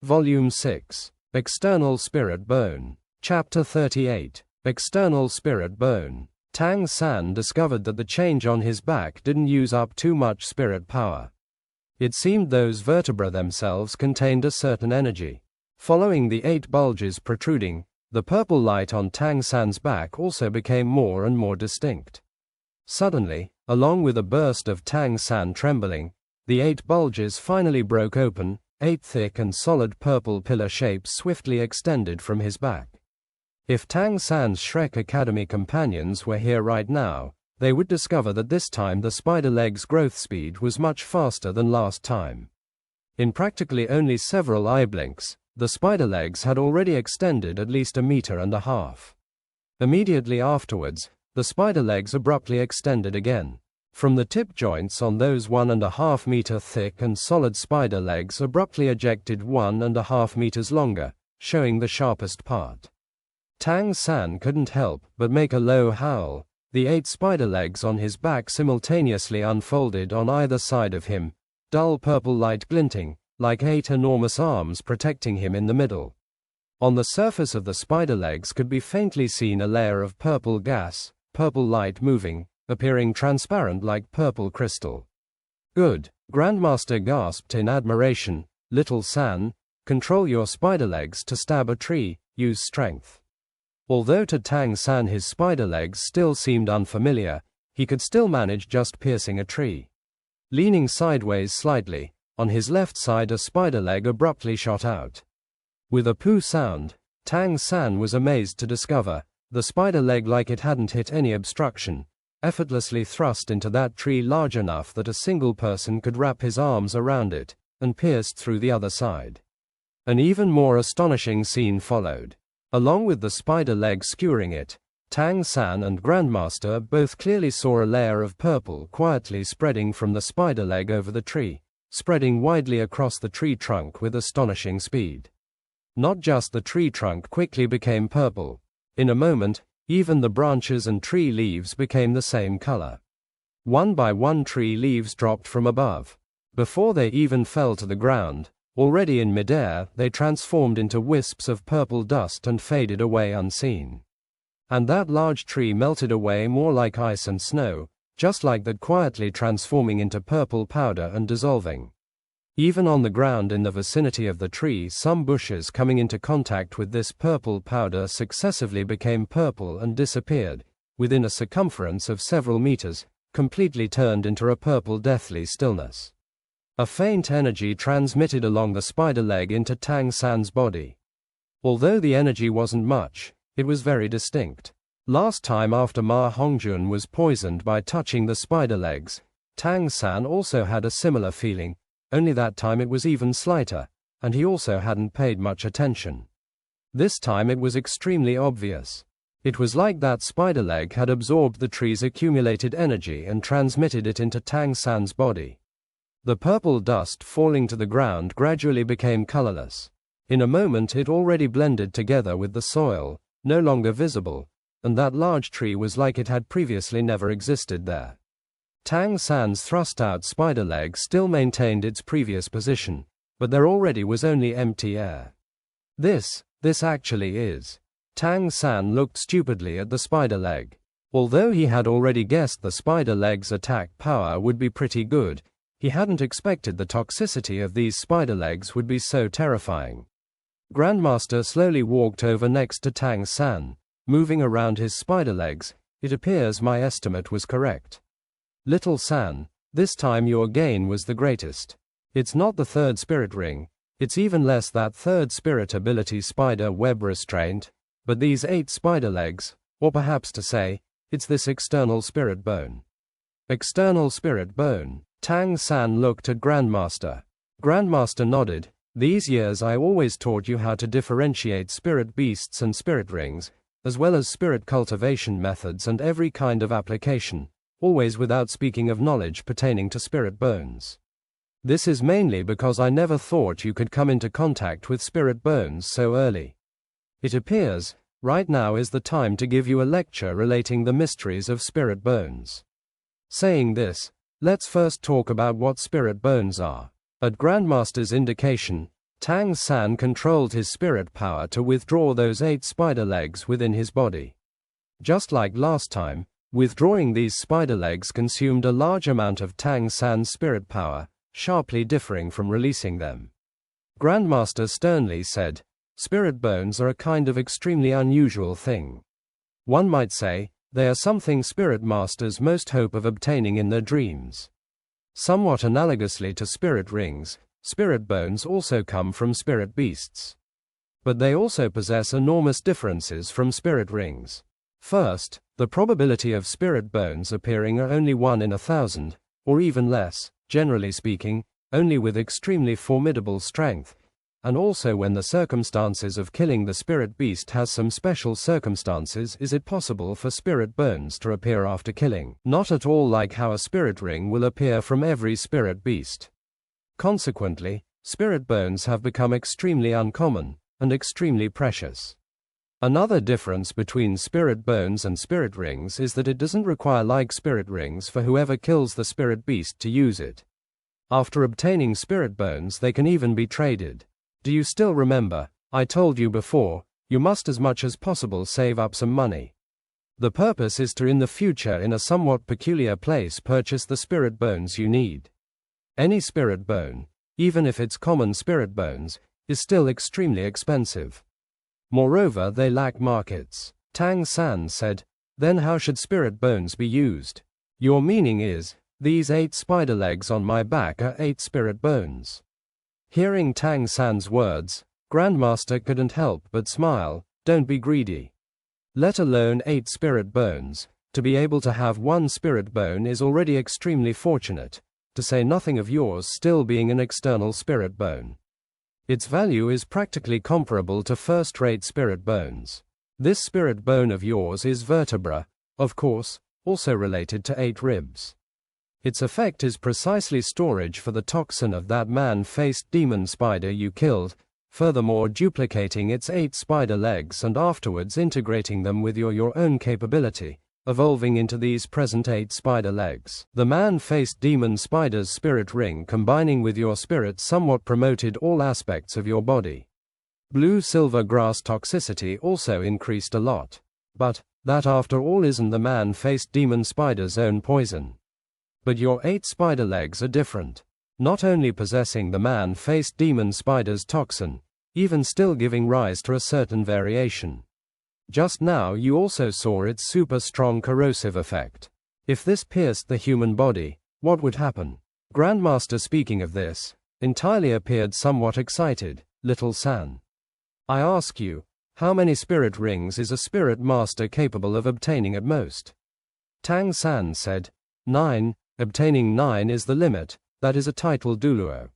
Volume 6, External Spirit Bone. Chapter 38, External Spirit Bone. Tang San discovered that the change on his back didn't use up too much spirit power. It seemed those vertebrae themselves contained a certain energy. Following the 8 bulges protruding, the purple light on Tang San's back also became more and more distinct. Suddenly, along with a burst of Tang San trembling, the 8 bulges finally broke open. 8 thick and solid purple pillar shapes swiftly extended from his back. If Tang San's Shrek Academy companions were here right now, they would discover that this time the spider leg's growth speed was much faster than last time. In practically only several eye blinks, the spider legs had already extended at least 1.5 meters. Immediately afterwards, the spider legs abruptly extended again. From the tip joints on those 1.5 meter thick and solid spider legs abruptly ejected 1.5 meters longer, showing the sharpest part. Tang San couldn't help but make a low howl. The 8 spider legs on his back simultaneously unfolded on either side of him, dull purple light glinting, like 8 enormous arms protecting him in the middle. On the surface of the spider legs could be faintly seen a layer of purple gas, purple light moving, appearing transparent like purple crystal. Good, Grandmaster gasped in admiration. Little San, control your spider legs to stab a tree, use strength. Although to Tang San his spider legs still seemed unfamiliar, he could still manage just piercing a tree. Leaning sideways slightly, on his left side a spider leg abruptly shot out. With a poo sound, Tang San was amazed to discover the spider leg, like it hadn't hit any obstruction, effortlessly thrust into that tree large enough that a single person could wrap his arms around it, and pierced through the other side. An even more astonishing scene followed. Along with the spider leg skewering it, Tang San and Grandmaster both clearly saw a layer of purple quietly spreading from the spider leg over the tree, spreading widely across the tree trunk with astonishing speed. Not just the tree trunk quickly became purple. In a moment, even the branches and tree leaves became the same color. One by one tree leaves dropped from above. Before they even fell to the ground, already in midair, they transformed into wisps of purple dust and faded away unseen. And that large tree melted away more like ice and snow, just like that, quietly transforming into purple powder and dissolving. Even on the ground in the vicinity of the tree, some bushes coming into contact with this purple powder successively became purple and disappeared, within a circumference of several meters, completely turned into a purple deathly stillness. A faint energy transmitted along the spider leg into Tang San's body. Although the energy wasn't much, it was very distinct. Last time after Ma Hongjun was poisoned by touching the spider legs, Tang San also had a similar feeling. Only that time it was even slighter, and he also hadn't paid much attention. This time it was extremely obvious. It was like that spider leg had absorbed the tree's accumulated energy and transmitted it into Tang San's body. The purple dust falling to the ground gradually became colorless. In a moment it already blended together with the soil, no longer visible, and that large tree was like it had previously never existed there. Tang San's thrust-out spider leg still maintained its previous position, but there already was only empty air. This actually is. Tang San looked stupidly at the spider leg. Although he had already guessed the spider leg's attack power would be pretty good, he hadn't expected the toxicity of these spider legs would be so terrifying. Grandmaster slowly walked over next to Tang San, moving around his spider legs. It appears my estimate was correct. Little San, this time your gain was the greatest. It's not the 3rd spirit ring, it's even less that 3rd spirit ability spider web restraint, but these 8 spider legs, or perhaps to say, it's this external spirit bone. External spirit bone. Tang San looked at Grandmaster. Grandmaster nodded. These years I always taught you how to differentiate spirit beasts and spirit rings, as well as spirit cultivation methods and every kind of application. Always without speaking of knowledge pertaining to spirit bones. This is mainly because I never thought you could come into contact with spirit bones so early. It appears, right now is the time to give you a lecture relating the mysteries of spirit bones. Saying this, let's first talk about what spirit bones are. At Grandmaster's indication, Tang San controlled his spirit power to withdraw those 8 spider legs within his body. Just like last time, withdrawing these spider legs consumed a large amount of Tang San's spirit power, sharply differing from releasing them. Grandmaster sternly said, "Spirit bones are a kind of extremely unusual thing. One might say, they are something spirit masters most hope of obtaining in their dreams. Somewhat analogously to spirit rings, spirit bones also come from spirit beasts. But they also possess enormous differences from spirit rings. First, the probability of spirit bones appearing are only 1 in 1,000, or even less, generally speaking, only with extremely formidable strength, and also when the circumstances of killing the spirit beast has some special circumstances is it possible for spirit bones to appear after killing, not at all like how a spirit ring will appear from every spirit beast. Consequently, spirit bones have become extremely uncommon, and extremely precious. Another difference between spirit bones and spirit rings is that it doesn't require like spirit rings for whoever kills the spirit beast to use it. After obtaining spirit bones they can even be traded. Do you still remember? I told you before, you must as much as possible save up some money. The purpose is to in the future in a somewhat peculiar place purchase the spirit bones you need. Any spirit bone, even if it's common spirit bones, is still extremely expensive. Moreover, they lack markets. Tang San said, "Then how should spirit bones be used?" Your meaning is, these 8 spider legs on my back are 8 spirit bones. Hearing Tang San's words, Grandmaster couldn't help but smile. Don't be greedy. Let alone 8 spirit bones. To be able to have 1 spirit bone is already extremely fortunate, to say nothing of yours still being an external spirit bone. Its value is practically comparable to first-rate spirit bones. This spirit bone of yours is vertebra, of course, also related to 8 ribs. Its effect is precisely storage for the toxin of that man-faced demon spider you killed, furthermore duplicating its 8 spider legs and afterwards integrating them with your own capability, evolving into these present 8 spider legs. The man-faced demon spider's spirit ring combining with your spirit somewhat promoted all aspects of your body. Blue-silver grass toxicity also increased a lot. But that after all isn't the man-faced demon spider's own poison. But your 8 spider legs are different. Not only possessing the man-faced demon spider's toxin, even still giving rise to a certain variation. Just now you also saw its super strong corrosive effect. If this pierced the human body, what would happen? Grandmaster speaking of this, entirely appeared somewhat excited. Little San. I ask you, how many spirit rings is a spirit master capable of obtaining at most? Tang San said, 9, obtaining 9 is the limit, that is a title Douluo.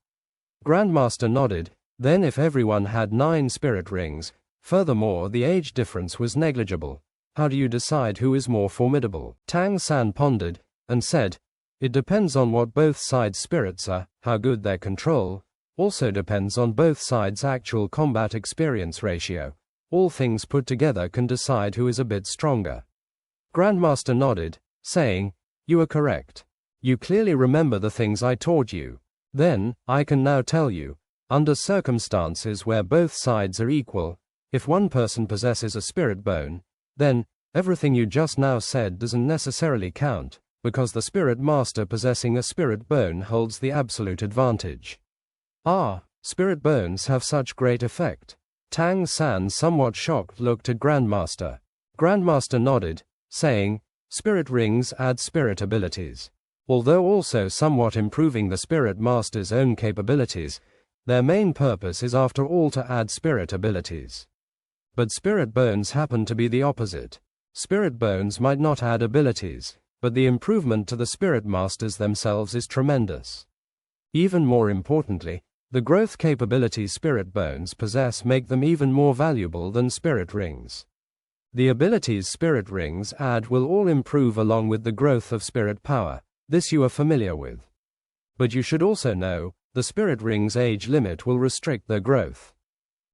Grandmaster nodded, then if everyone had 9 spirit rings, furthermore the age difference was negligible, how do you decide who is more formidable? Tang San pondered, and said, it depends on what both sides' spirits are, how good their control, also depends on both sides' actual combat experience ratio. All things put together can decide who is a bit stronger. Grandmaster nodded, saying, you are correct. You clearly remember the things I taught you. Then, I can now tell you, under circumstances where both sides are equal, if one person possesses a spirit bone, then, everything you just now said doesn't necessarily count, because the spirit master possessing a spirit bone holds the absolute advantage. Ah, spirit bones have such great effect. Tang San somewhat shocked looked at Grandmaster. Grandmaster nodded, saying, spirit rings add spirit abilities. Although also somewhat improving the spirit master's own capabilities, their main purpose is after all to add spirit abilities. But spirit bones happen to be the opposite. Spirit bones might not add abilities, but the improvement to the spirit masters themselves is tremendous. Even more importantly, the growth capabilities spirit bones possess make them even more valuable than spirit rings. The abilities spirit rings add will all improve along with the growth of spirit power. This you are familiar with. But you should also know, the spirit ring's age limit will restrict their growth.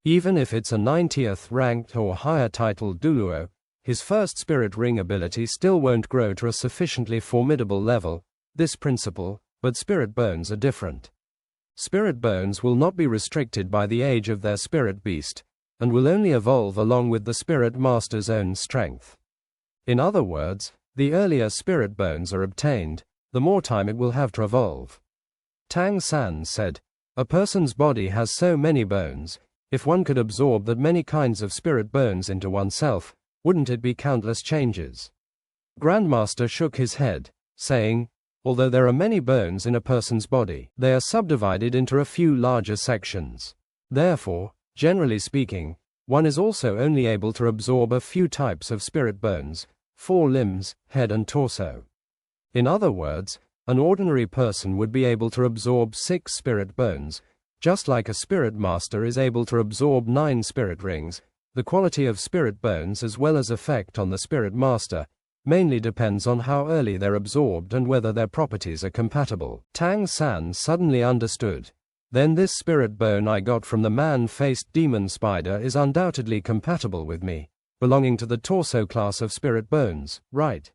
Even if it's a 90th ranked or higher titled Douluo, his first spirit ring ability still won't grow to a sufficiently formidable level, this principle, but spirit bones are different. spirit bones will not be restricted by the age of their spirit beast, and will only evolve along with the spirit master's own strength. In other words, the earlier spirit bones are obtained, the more time it will have to evolve. Tang San said, "A person's body has so many bones, if one could absorb that many kinds of spirit bones into oneself, wouldn't it be countless changes?" Grandmaster shook his head, saying, "Although there are many bones in a person's body, they are subdivided into a few larger sections. Therefore, generally speaking, one is also only able to absorb a few types of spirit bones, 4 limbs, head and torso. In other words, an ordinary person would be able to absorb 6 spirit bones, just like a spirit master is able to absorb 9 spirit rings. The quality of spirit bones as well as effect on the spirit master mainly depends on how early they're absorbed and whether their properties are compatible." Tang San suddenly understood. "Then this spirit bone I got from the man-faced demon spider is undoubtedly compatible with me, belonging to the torso class of spirit bones, right?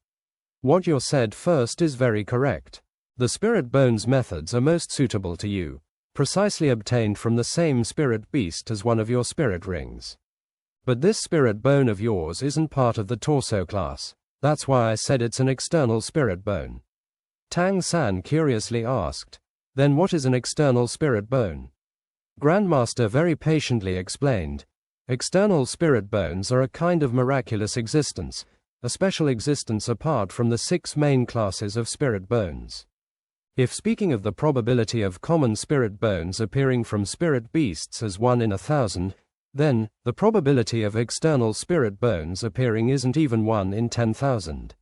What you said first is very correct. The spirit bones methods are most suitable to you, precisely obtained from the same spirit beast as one of your spirit rings. But this spirit bone of yours isn't part of the torso class, that's why I said it's an external spirit bone." Tang San curiously asked, "Then what is an external spirit bone?" Grandmaster very patiently explained, "External spirit bones are a kind of miraculous existence, a special existence apart from the 6 main classes of spirit bones. If speaking of the probability of common spirit bones appearing from spirit beasts as 1 in 1,000, then, the probability of external spirit bones appearing isn't even 1 in 10,000.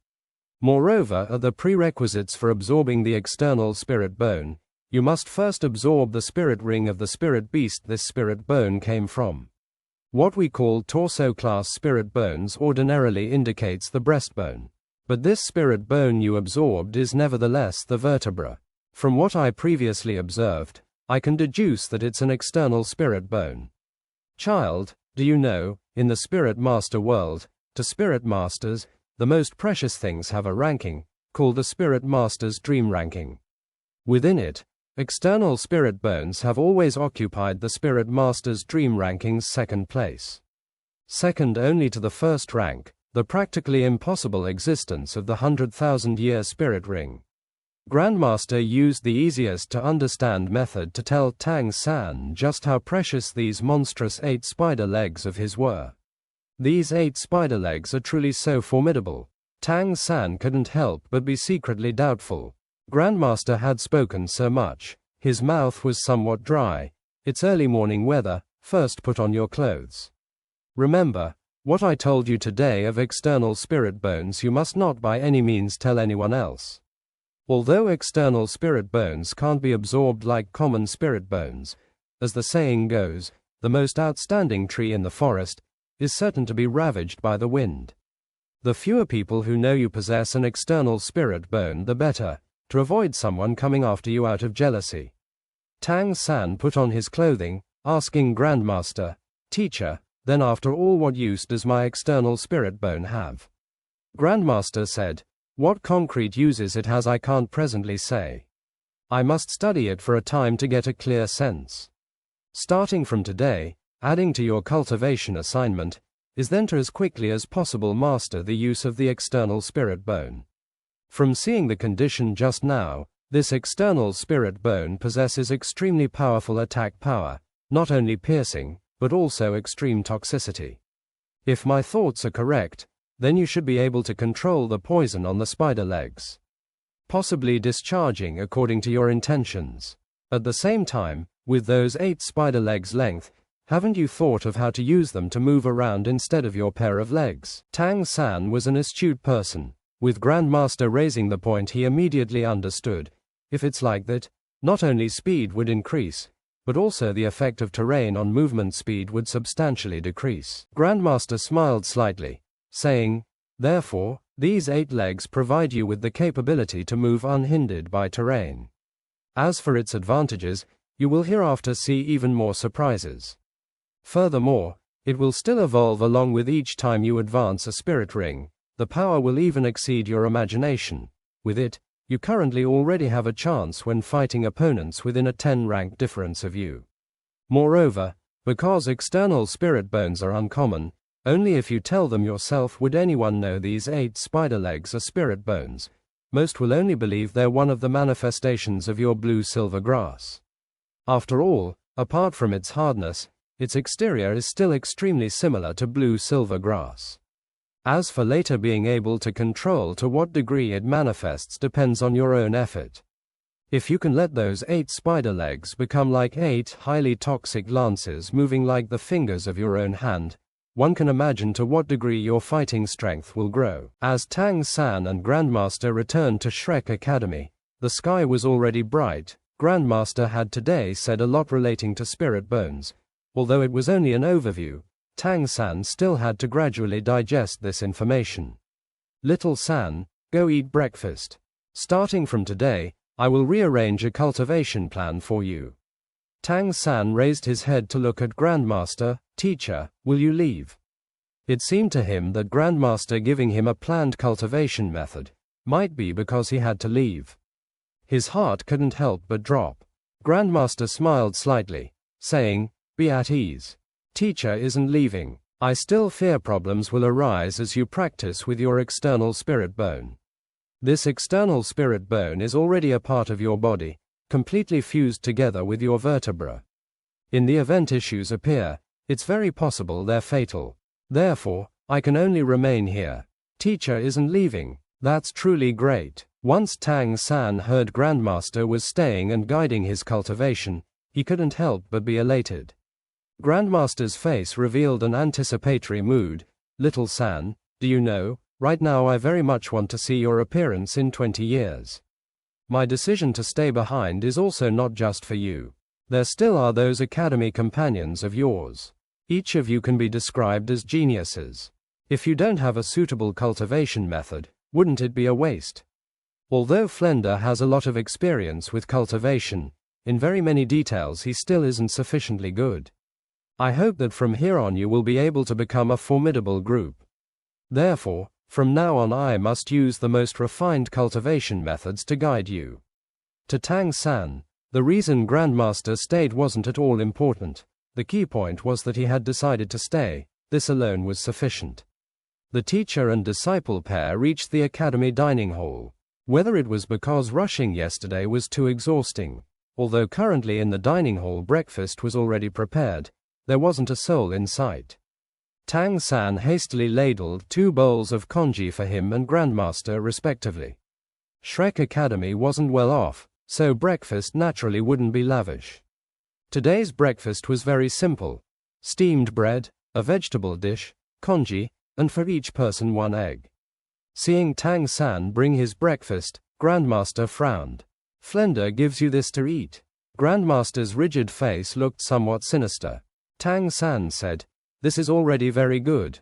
Moreover, are the prerequisites for absorbing the external spirit bone, you must first absorb the spirit ring of the spirit beast this spirit bone came from. What we call torso-class spirit bones ordinarily indicates the breastbone. But this spirit bone you absorbed is nevertheless the vertebra. From what I previously observed, I can deduce that it's an external spirit bone. Child, do you know, in the spirit master world, to spirit masters, the most precious things have a ranking, called the spirit master's dream ranking. Within it, external spirit bones have always occupied the spirit master's dream ranking's 2nd place. Second only to the 1st rank, the practically impossible existence of the 100,000-year spirit ring. Grandmaster used the easiest to understand method to tell Tang San just how precious these monstrous 8 spider legs of his were. These 8 spider legs are truly so formidable. Tang San couldn't help but be secretly doubtful. Grandmaster had spoken so much, his mouth was somewhat dry. "It's early morning weather, first put on your clothes. Remember, what I told you today of external spirit bones you must not by any means tell anyone else. Although external spirit bones can't be absorbed like common spirit bones, as the saying goes, the most outstanding tree in the forest is certain to be ravaged by the wind. The fewer people who know you possess an external spirit bone the better, to avoid someone coming after you out of jealousy." Tang San put on his clothing, asking Grandmaster, "Teacher, then after all what use does my external spirit bone have?" Grandmaster said, "What concrete uses it has I can't presently say. I must study it for a time to get a clear sense. Starting from today, adding to your cultivation assignment, is then to as quickly as possible master the use of the external spirit bone. From seeing the condition just now, this external spirit bone possesses extremely powerful attack power, not only piercing, but also extreme toxicity. If my thoughts are correct, then you should be able to control the poison on the spider legs, possibly discharging according to your intentions. At the same time, with those 8 spider legs length, haven't you thought of how to use them to move around instead of your pair of legs?" Tang San was an astute person. With Grandmaster raising the point he immediately understood. If it's like that, not only speed would increase, but also the effect of terrain on movement speed would substantially decrease. Grandmaster smiled slightly, saying, "Therefore, these 8 legs provide you with the capability to move unhindered by terrain. As for its advantages, you will hereafter see even more surprises. Furthermore, it will still evolve along with each time you advance a spirit ring. The power will even exceed your imagination. With it, You currently already have a chance when fighting opponents within a 10-rank difference of you. Moreover, because external spirit bones are uncommon, only if you tell them yourself would anyone know these 8 spider legs are spirit bones. Most will only believe they're one of the manifestations of your blue-silver grass. After all, apart from its hardness, its exterior is still extremely similar to blue-silver grass. As for later being able to control to what degree it manifests depends on your own effort. If you can let those 8 spider legs become like 8 highly toxic lances moving like the fingers of your own hand, one can imagine to what degree your fighting strength will grow. As Tang San and Grandmaster returned to Shrek Academy, the sky was already bright. Grandmaster had today said a lot relating to spirit bones. Although it was only an overview, Tang San still had to gradually digest this information. Little San, go eat breakfast. Starting from today, I will rearrange a cultivation plan for you. Tang San raised his head to look at Grandmaster. Teacher, will you leave? It seemed to him that Grandmaster giving him a planned cultivation method might be because he had to leave. His heart couldn't help but drop. Grandmaster smiled slightly, saying, be at ease. Teacher isn't leaving. I still fear problems will arise as you practice with your external spirit bone. This external spirit bone is already a part of your body, completely fused together with your vertebra. In the event issues appear, it's very possible they're fatal. Therefore, I can only remain here. Teacher isn't leaving. That's truly great. Once Tang San heard Grandmaster was staying and guiding his cultivation, he couldn't help but be elated. Grandmaster's face revealed an anticipatory mood. Little San, do you know, right now I very much want to see your appearance in 20 years. My decision to stay behind is also not just for you. There still are those academy companions of yours. Each of you can be described as geniuses. If you don't have a suitable cultivation method, wouldn't it be a waste? Although Flender has a lot of experience with cultivation, in very many details he still isn't sufficiently good. I hope that from here on you will be able to become a formidable group. Therefore, from now on I must use the most refined cultivation methods to guide you. To Tang San, the reason Grandmaster stayed wasn't at all important. The key point was that he had decided to stay. This alone was sufficient. The teacher and disciple pair reached the academy dining hall. Whether it was because rushing yesterday was too exhausting, although currently in the dining hall breakfast was already prepared, there wasn't a soul in sight. Tang San hastily ladled 2 bowls of congee for him and Grandmaster respectively. Shrek Academy wasn't well off, so breakfast naturally wouldn't be lavish. Today's breakfast was very simple. Steamed bread, a vegetable dish, congee, and for each person 1 egg. Seeing Tang San bring his breakfast, Grandmaster frowned. Flender gives you this to eat. Grandmaster's rigid face looked somewhat sinister. Tang San said, this is already very good.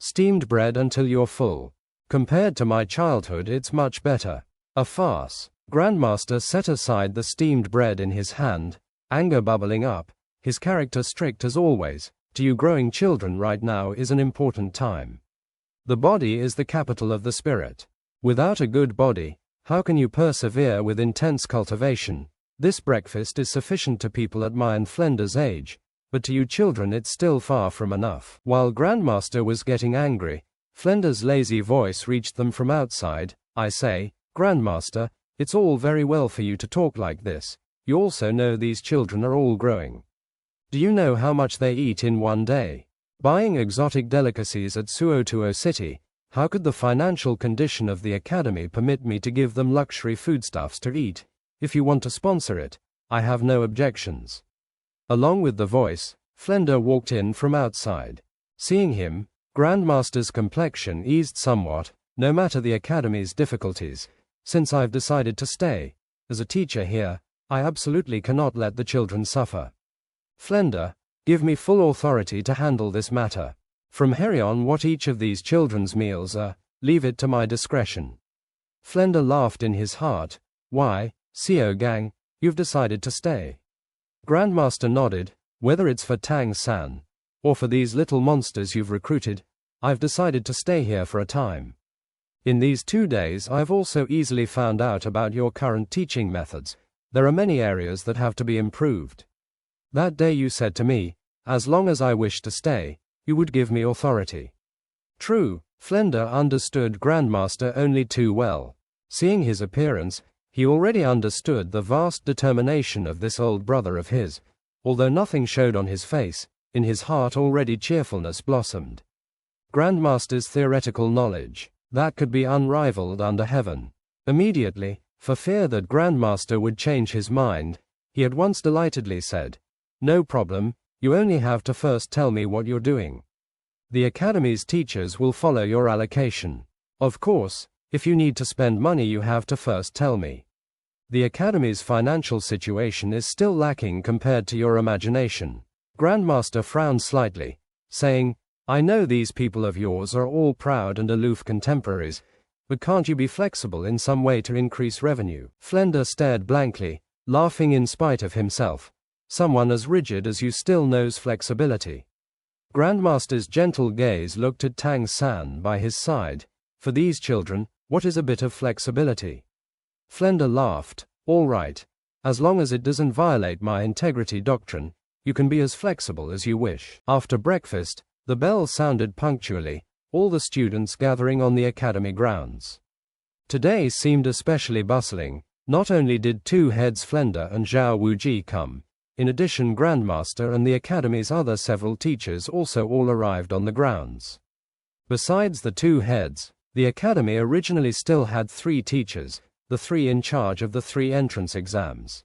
Steamed bread until you're full. Compared to my childhood it's much better. A farce. Grandmaster set aside the steamed bread in his hand, anger bubbling up, his character strict as always. To you growing children right now is an important time. The body is the capital of the spirit. Without a good body, how can you persevere with intense cultivation? This breakfast is sufficient to people at my and Flender's age, but to you children it's still far from enough. While Grandmaster was getting angry, Flender's lazy voice reached them from outside. I say, Grandmaster, it's all very well for you to talk like this. You also know these children are all growing. Do you know how much they eat in one day? Buying exotic delicacies at Suotuo City, how could the financial condition of the academy permit me to give them luxury foodstuffs to eat? If you want to sponsor it, I have no objections. Along with the voice, Flender walked in from outside. Seeing him, Grandmaster's complexion eased somewhat. No matter the academy's difficulties, since I've decided to stay, as a teacher here, I absolutely cannot let the children suffer. Flender, give me full authority to handle this matter. From here on what each of these children's meals are, leave it to my discretion. Flender laughed in his heart. Why, Xiao Gang, you've decided to stay. Grandmaster nodded. Whether it's for Tang San, or for these little monsters you've recruited, I've decided to stay here for a time. In these 2 days I've also easily found out about your current teaching methods. There are many areas that have to be improved. That day you said to me, as long as I wish to stay, you would give me authority. True, Flender understood Grandmaster only too well. Seeing his appearance, he already understood the vast determination of this old brother of his. Although nothing showed on his face, in his heart already cheerfulness blossomed. Grandmaster's theoretical knowledge, that could be unrivaled under heaven. Immediately, for fear that Grandmaster would change his mind, he at once delightedly said, "No problem, you only have to first tell me what you're doing. The Academy's teachers will follow your allocation. Of course, if you need to spend money you have to first tell me. The Academy's financial situation is still lacking compared to your imagination." Grandmaster frowned slightly, saying, "I know these people of yours are all proud and aloof contemporaries, but can't you be flexible in some way to increase revenue?" Flender stared blankly, laughing in spite of himself. Someone as rigid as you still knows flexibility. Grandmaster's gentle gaze looked at Tang San by his side. For these children, what is a bit of flexibility? Flender laughed. "All right. As long as it doesn't violate my integrity doctrine, you can be as flexible as you wish." After breakfast, the bell sounded punctually, all the students gathering on the academy grounds. Today seemed especially bustling. Not only did 2 heads Flender and Zhao Wuji come, in addition Grandmaster and the academy's other several teachers also all arrived on the grounds. Besides the 2 heads, the academy originally still had 3 teachers, the 3 in charge of the 3 entrance exams.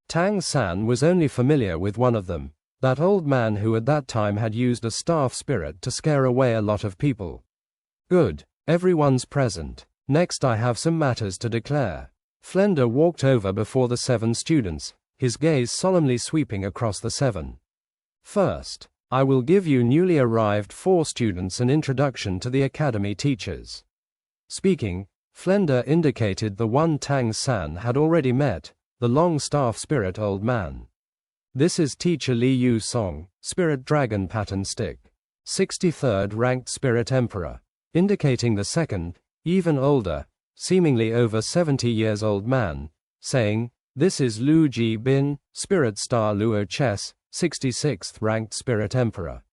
Tang San was only familiar with one of them, that old man who at that time had used a staff spirit to scare away a lot of people. Good, everyone's present. Next I have some matters to declare. Flender walked over before the 7 students, his gaze solemnly sweeping across the 7. First, I will give you newly arrived 4 students an introduction to the academy teachers. Speaking, Flender indicated the one Tang San had already met, the long staff spirit old man. This is Teacher Li Yu Song, Spirit Dragon Pattern Stick, 63rd ranked Spirit Emperor, indicating the second, even older, seemingly over 70 years old man, saying, "This is Lu Ji Bin, Spirit Star Luo Chess, 66th ranked Spirit Emperor."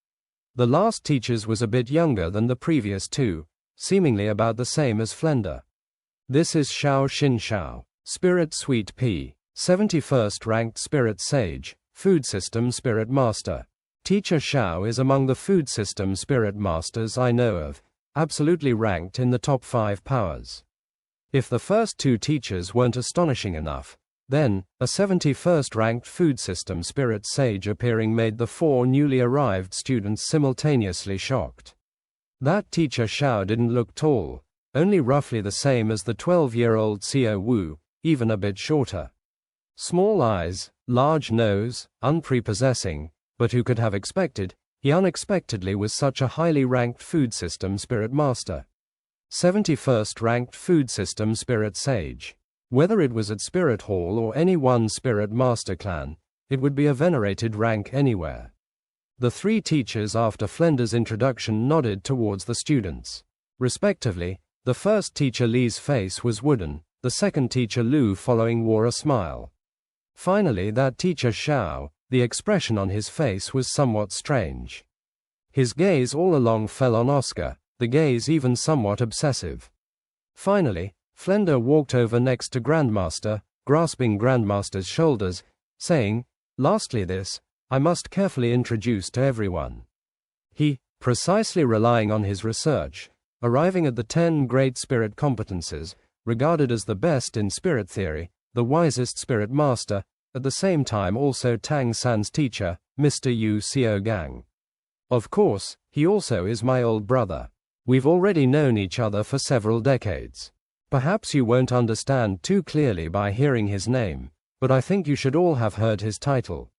The last teacher's was a bit younger than the previous 2, seemingly about the same as Flender. This is Xiao Xin Xiao, Spirit Sweet Pea, 71st ranked Spirit Sage, Food System Spirit Master. Teacher Xiao is among the Food System Spirit Masters I know of, absolutely ranked in the top 5 powers. If the first 2 teachers weren't astonishing enough, then, a 71st ranked Food System Spirit Sage appearing made the 4 newly arrived students simultaneously shocked. That teacher Xiao didn't look tall, only roughly the same as the 12-year-old Xiao Wu, even a bit shorter. Small eyes, large nose, unprepossessing, but who could have expected, he unexpectedly was such a highly ranked Food System Spirit Master. 71st ranked Food System Spirit Sage. Whether it was at Spirit Hall or any one Spirit Master clan, it would be a venerated rank anywhere. The 3 teachers after Flender's introduction nodded towards the students. Respectively, the first teacher Li's face was wooden, the second teacher Lu following wore a smile. Finally that teacher Xiao, the expression on his face was somewhat strange. His gaze all along fell on Oscar, the gaze even somewhat obsessive. Finally, Flender walked over next to Grandmaster, grasping Grandmaster's shoulders, saying, "Lastly this, I must carefully introduce to everyone." He, precisely relying on his research, arriving at the 10 great spirit competences, regarded as the best in spirit theory, the wisest spirit master, at the same time also Tang San's teacher, Mr. Yu Xiaogang. Of course, he also is my old brother. We've already known each other for several decades. Perhaps you won't understand too clearly by hearing his name, but I think you should all have heard his title.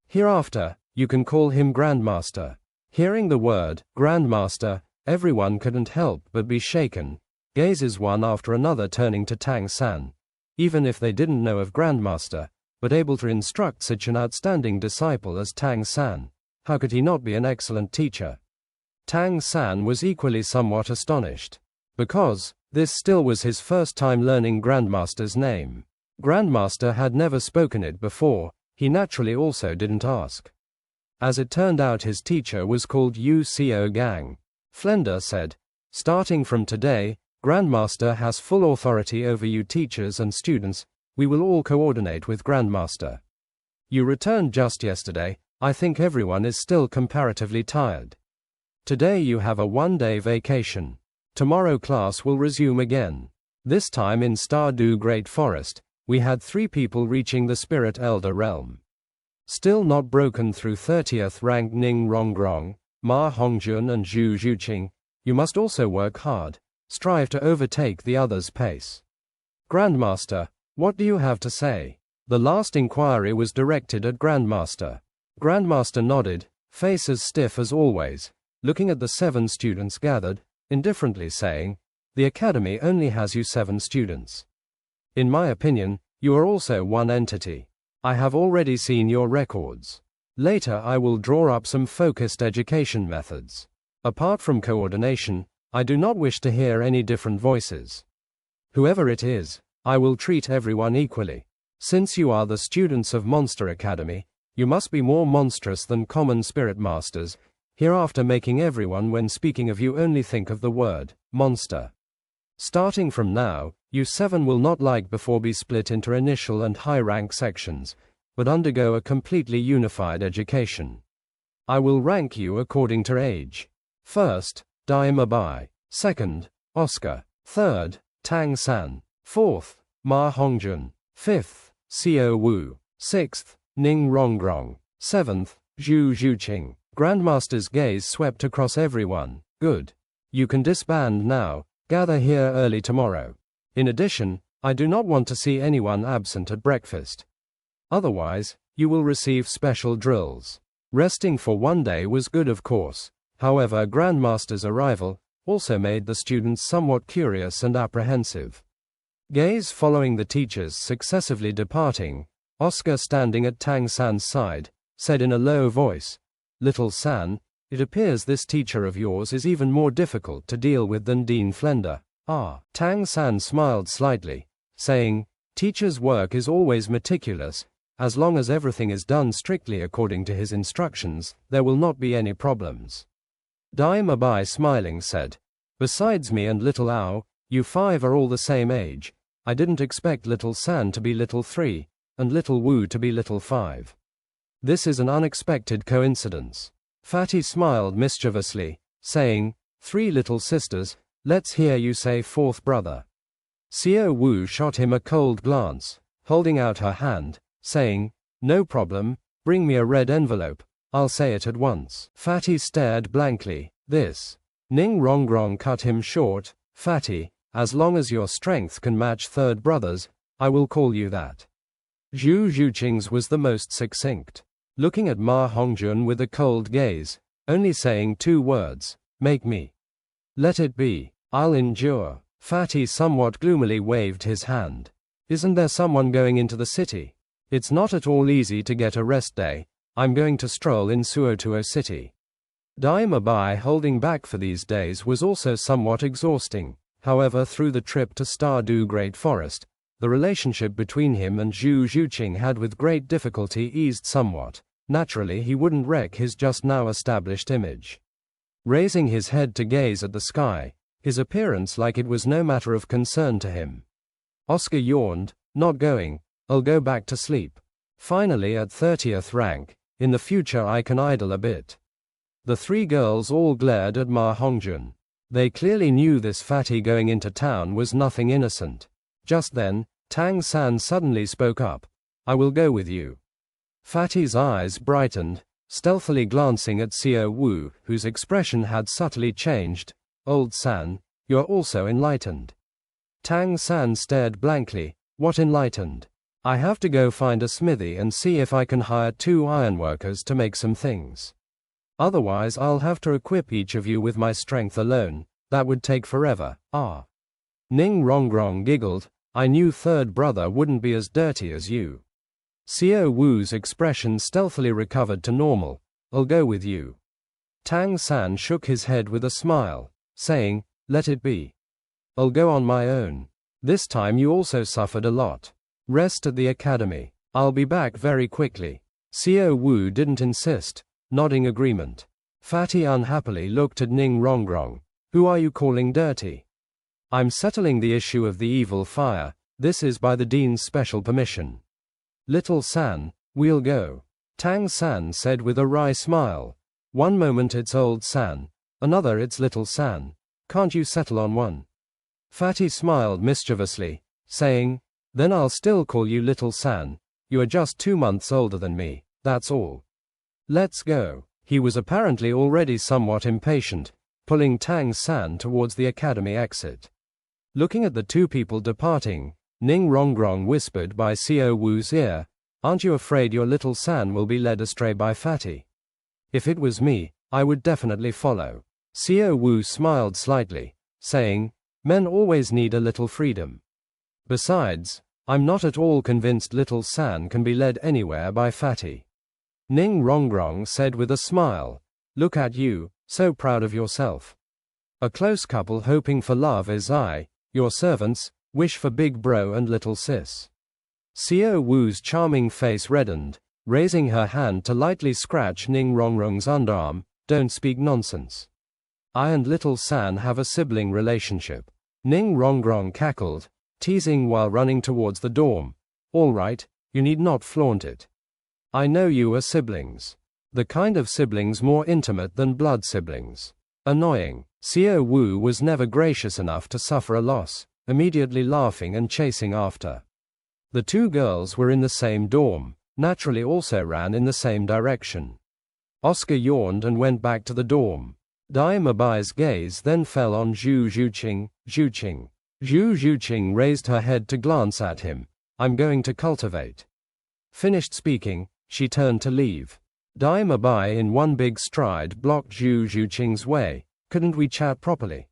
Hereafter, you can call him Grandmaster. Hearing the word, Grandmaster, everyone couldn't help but be shaken, gazes one after another turning to Tang San. Even if they didn't know of Grandmaster, but able to instruct such an outstanding disciple as Tang San, how could he not be an excellent teacher? Tang San was equally somewhat astonished. Because, This still was his first time learning Grandmaster's name. Grandmaster had never spoken it before, he naturally also didn't ask. As it turned out, his teacher was called Yu Xiao Gang. Flender said, "Starting from today, Grandmaster has full authority over you teachers and students. We will all coordinate with Grandmaster. You returned just yesterday. I think everyone is still comparatively tired. Today you have a one-day vacation. Tomorrow class will resume again. This time in Stardew Great Forest, we had 3 people reaching the Spirit Elder Realm. Still not broken through 30th rank Ning Rongrong, Ma Hongjun and Zhu Zhuqing. You must also work hard. Strive to overtake the others' pace. Grandmaster, what do you have to say?" The last inquiry was directed at Grandmaster. Grandmaster nodded, face as stiff as always, looking at the 7 students gathered, indifferently saying, "The academy only has you 7 students. In my opinion, you are also one entity. I have already seen your records. Later I will draw up some focused education methods. Apart from coordination, I do not wish to hear any different voices. Whoever it is, I will treat everyone equally. Since you are the students of Monster Academy, you must be more monstrous than common spirit masters, hereafter making everyone when speaking of you only think of the word, monster. Starting from now, you 7 will not like before be split into initial and high-rank sections, but undergo a completely unified education. I will rank you according to age. First, Dai Mabai. Second, Oscar. Third, Tang San. Fourth, Ma Hongjun. Fifth, Xiao Wu. Sixth, Ning Rongrong. Seventh, Zhu Zhuqing. Grandmaster's gaze swept across everyone. Good. You can disband now. Gather here early tomorrow. In addition, I do not want to see anyone absent at breakfast. Otherwise, you will receive special drills. Resting for one day was good, of course. However, Grandmaster's arrival also made the students somewhat curious and apprehensive. Gaze following the teachers successively departing, Oscar, standing at Tang San's side, said in a low voice, "Little San, it appears this teacher of yours is even more difficult to deal with than Dean Flender." Tang San smiled slightly, saying, "Teacher's work is always meticulous. As long as everything is done strictly according to his instructions, there will not be any problems." Dai Mabai, smiling, said, "Besides me and Little Ao, you 5 are all the same age. I didn't expect Little San to be Little 3, and Little Wu to be Little 5. This is an unexpected coincidence." Fatty smiled mischievously, saying, "3 little sisters, let's hear you say 4th brother." Xiao Wu shot him a cold glance, holding out her hand, saying, "No problem, bring me a red envelope, I'll say it at once." Fatty stared blankly. "This." Ning Rongrong cut him short. "Fatty, as long as your strength can match 3rd brother's, I will call you that." Zhu Zhuqing's was the most succinct, looking at Ma Hongjun with a cold gaze, only saying 2 words, "Make me." "Let it be. I'll endure." Fatty somewhat gloomily waved his hand. "Isn't there someone going into the city? It's not at all easy to get a rest day. I'm going to stroll in Suotuo City." Dai Mabai, holding back for these days, was also somewhat exhausting. However, through the trip to Stardew Great Forest, the relationship between him and Zhu Zhuqing had with great difficulty eased somewhat. Naturally, he wouldn't wreck his just now established image. Raising his head to gaze at the sky, his appearance like it was no matter of concern to him. Oscar yawned, "Not going, I'll go back to sleep. Finally at 30th rank, in the future I can idle a bit." The 3 girls all glared at Ma Hongjun. They clearly knew this fatty going into town was nothing innocent. Just then, Tang San suddenly spoke up, "I will go with you." Fatty's eyes brightened, stealthily glancing at Xiao Wu, whose expression had subtly changed. "Old San, you're also enlightened." Tang San stared blankly. "What enlightened?" "I have to go find a smithy and see if I can hire 2 ironworkers to make some things. Otherwise I'll have to equip each of you with my strength alone. That would take forever." Ning Rongrong giggled, "I knew 3rd brother wouldn't be as dirty as you." Xiao Wu's expression stealthily recovered to normal. "I'll go with you." Tang San shook his head with a smile, saying, "Let it be." I'll go on my own. This time you also suffered a lot. Rest at the academy. I'll be back very quickly. Xiao Wu didn't insist, nodding agreement. Fatty unhappily looked at Ning Rongrong. Who are you calling dirty? I'm settling the issue of the evil fire. This is by the Dean's special permission. Little San, we'll go. Tang San said with a wry smile. One moment it's old San, another it's little San. Can't you settle on one? Fatty smiled mischievously, saying, then I'll still call you little San. You are just 2 months older than me, that's all. Let's go. He was apparently already somewhat impatient, pulling Tang San towards the academy exit. Looking at the two people departing, Ning Rongrong whispered by Xiao Wu's ear, aren't you afraid your little San will be led astray by Fatty? If it was me, I would definitely follow. Xiao Wu smiled slightly, saying, men always need a little freedom. Besides, I'm not at all convinced little San can be led anywhere by Fatty. Ning Rongrong said with a smile, look at you, so proud of yourself. A close couple hoping for love is I, your servants, wish for big bro and little sis. Xiao Wu's charming face reddened, raising her hand to lightly scratch Ning Rongrong's underarm, don't speak nonsense. I and little San have a sibling relationship. Ning Rongrong cackled, teasing while running towards the dorm. All right, you need not flaunt it. I know you are siblings. The kind of siblings more intimate than blood siblings. Annoying. Xiao Wu was never gracious enough to suffer a loss, immediately laughing and chasing after. The two girls were in the same dorm, naturally also ran in the same direction. Oscar yawned and went back to the dorm. Dai Mabai's gaze then fell on Zhu Zhuqing. Zhu Zhuqing raised her head to glance at him. I'm going to cultivate. Finished speaking, she turned to leave. Dai Mabai in one big stride blocked Zhu Zhuqing's way. Couldn't we chat properly?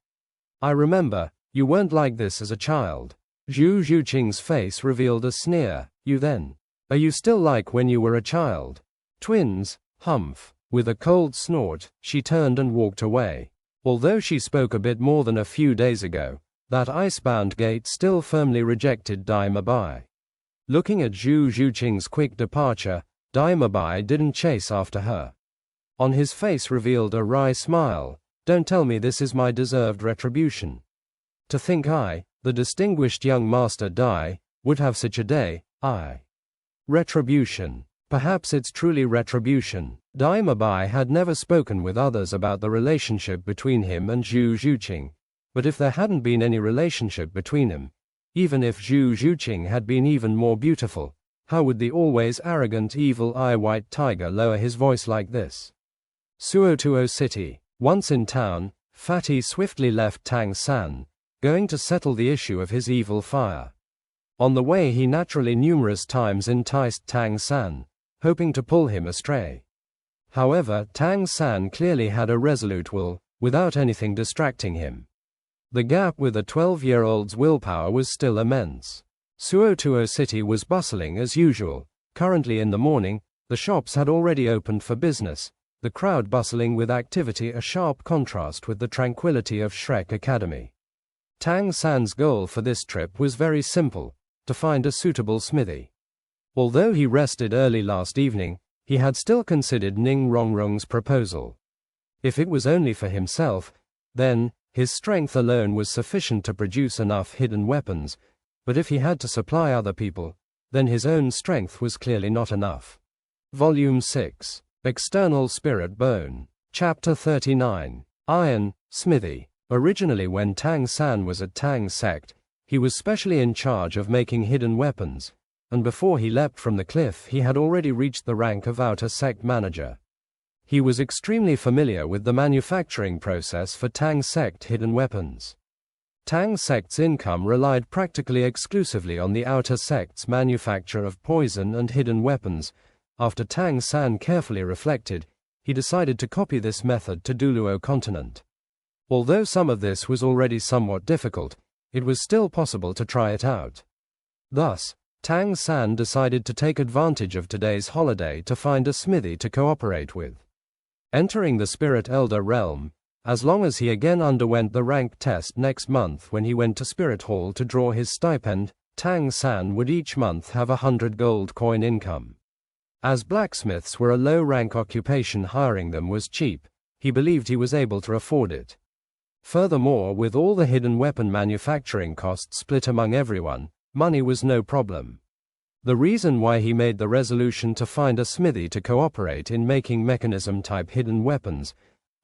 I remember, you weren't like this as a child. Zhu Zhuqing's face revealed a sneer. You then? Are you still like when you were a child? Twins, humph. With a cold snort, she turned and walked away. Although she spoke a bit more than a few days ago, that icebound gate still firmly rejected Dai Mabai. Looking at Zhu Zhuqing's quick departure, Dai Mabai didn't chase after her. On his face revealed a wry smile. Don't tell me this is my deserved retribution. To think I, the distinguished young master Dai, would have such a day, I. Retribution. Perhaps it's truly retribution. Dai Mabai had never spoken with others about the relationship between him and Zhu Zhuqing, but if there hadn't been any relationship between them, even if Zhu Zhuqing had been even more beautiful, how would the always arrogant evil eye white tiger lower his voice like this? Suotuo City. Once in town, Fatty swiftly left Tang San, going to settle the issue of his evil fire. On the way he naturally numerous times enticed Tang San, hoping to pull him astray. However, Tang San clearly had a resolute will, without anything distracting him. The gap with a 12-year-old's willpower was still immense. Suotuo City was bustling as usual. Currently in the morning, the shops had already opened for business, the crowd bustling with activity, a sharp contrast with the tranquility of Shrek Academy. Tang San's goal for this trip was very simple, to find a suitable smithy. Although he rested early last evening, he had still considered Ning Rongrong's proposal. If it was only for himself, then his strength alone was sufficient to produce enough hidden weapons, but if he had to supply other people, then his own strength was clearly not enough. Volume 6. External Spirit Bone. Chapter 39. Iron, Smithy. Originally when Tang San was at Tang Sect, he was specially in charge of making hidden weapons, and before he leapt from the cliff he had already reached the rank of Outer Sect manager. He was extremely familiar with the manufacturing process for Tang Sect hidden weapons. Tang Sect's income relied practically exclusively on the Outer Sect's manufacture of poison and hidden weapons. After Tang San carefully reflected, he decided to copy this method to Douluo continent. Although some of this was already somewhat difficult, it was still possible to try it out. Thus, Tang San decided to take advantage of today's holiday to find a smithy to cooperate with. Entering the Spirit Elder realm, As long as he again underwent the rank test next month when he went to Spirit Hall to draw his stipend, Tang San would each month have 100 gold coin income. As blacksmiths were a low-rank occupation, hiring them was cheap. He believed he was able to afford it. Furthermore, with all the hidden weapon manufacturing costs split among everyone, money was no problem. The reason why he made the resolution to find a smithy to cooperate in making mechanism-type hidden weapons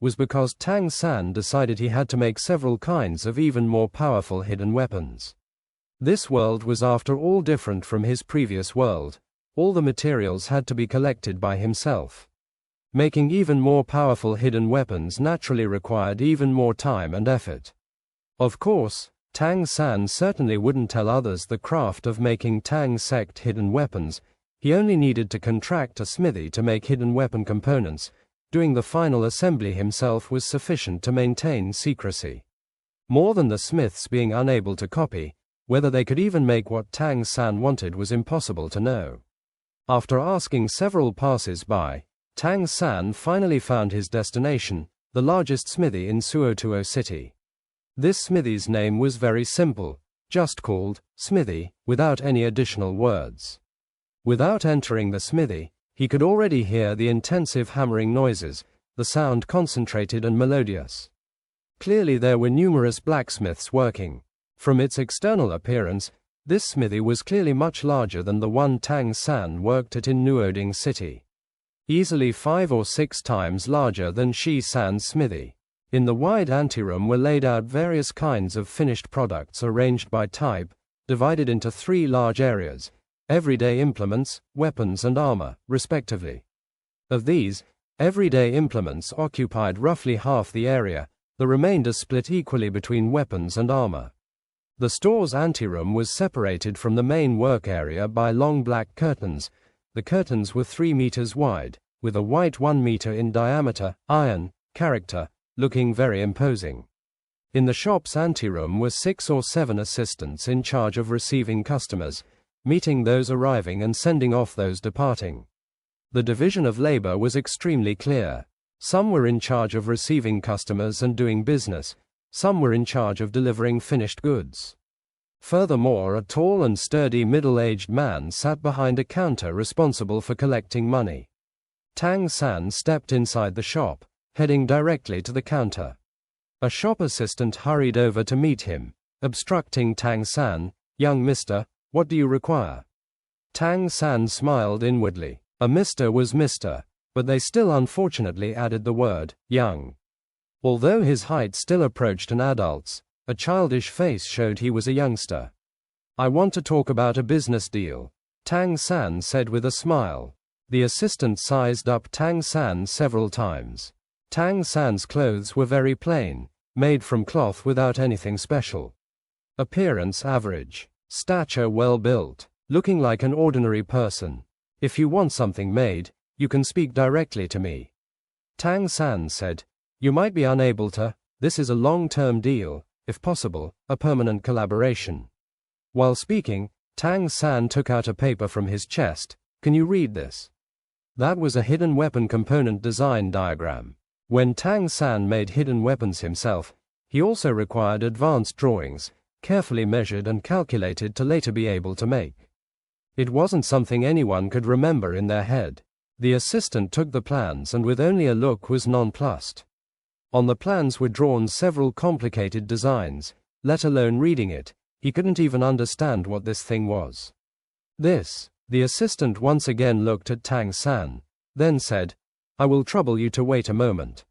was because Tang San decided he had to make several kinds of even more powerful hidden weapons. This world was after all different from his previous world. All the materials had to be collected by himself. Making even more powerful hidden weapons naturally required even more time and effort. Of course, Tang San certainly wouldn't tell others the craft of making Tang Sect hidden weapons. He only needed to contract a smithy to make hidden weapon components. Doing the final assembly himself was sufficient to maintain secrecy. More than the smiths being unable to copy, whether they could even make what Tang San wanted was impossible to know. After asking several passers-by, Tang San finally found his destination, the largest smithy in Suotuo City. This smithy's name was very simple, just called Smithy, without any additional words. Without entering the smithy, he could already hear the intensive hammering noises, the sound concentrated and melodious. Clearly there were numerous blacksmiths working. From its external appearance, this smithy was clearly much larger than the one Tang San worked at in Nuoding City. Easily 5 or 6 times larger than Shi San's smithy. In the wide anteroom were laid out various kinds of finished products arranged by type, divided into 3 large areas: everyday implements, weapons and armor, respectively. Of these, everyday implements occupied roughly half the area, the remainder split equally between weapons and armor. The store's anteroom was separated from the main work area by long black curtains. The curtains were 3 meters wide, with a white 1 meter in diameter, iron, character, looking very imposing. In the shop's anteroom were 6 or 7 assistants in charge of receiving customers, meeting those arriving and sending off those departing. The division of labor was extremely clear. Some were in charge of receiving customers and doing business. Some were in charge of delivering finished goods. Furthermore, a tall and sturdy middle-aged man sat behind a counter responsible for collecting money. Tang San stepped inside the shop, heading directly to the counter. A shop assistant hurried over to meet him, obstructing Tang San. "Young mister, what do you require?" Tang San smiled inwardly. A mister was mister, but they still unfortunately added the word, young. Although his height still approached an adult's, a childish face showed he was a youngster. "I want to talk about a business deal," Tang San said with a smile. The assistant sized up Tang San several times. Tang San's clothes were very plain, made from cloth without anything special. Appearance average. Stature well built, looking like an ordinary person. "If you want something made, you can speak directly to me," Tang San said. "You might be unable to. This is a long-term deal, if possible, a permanent collaboration." While speaking, Tang San took out a paper from his chest. "Can you read this?" That was a hidden weapon component design diagram. When Tang San made hidden weapons himself, he also required advanced drawings, carefully measured and calculated to later be able to make. It wasn't something anyone could remember in their head. The assistant took the plans and with only a look was nonplussed. On the plans were drawn several complicated designs. Let alone reading it, he couldn't even understand what this thing was. The assistant once again looked at Tang San, then said, "I will trouble you to wait a moment.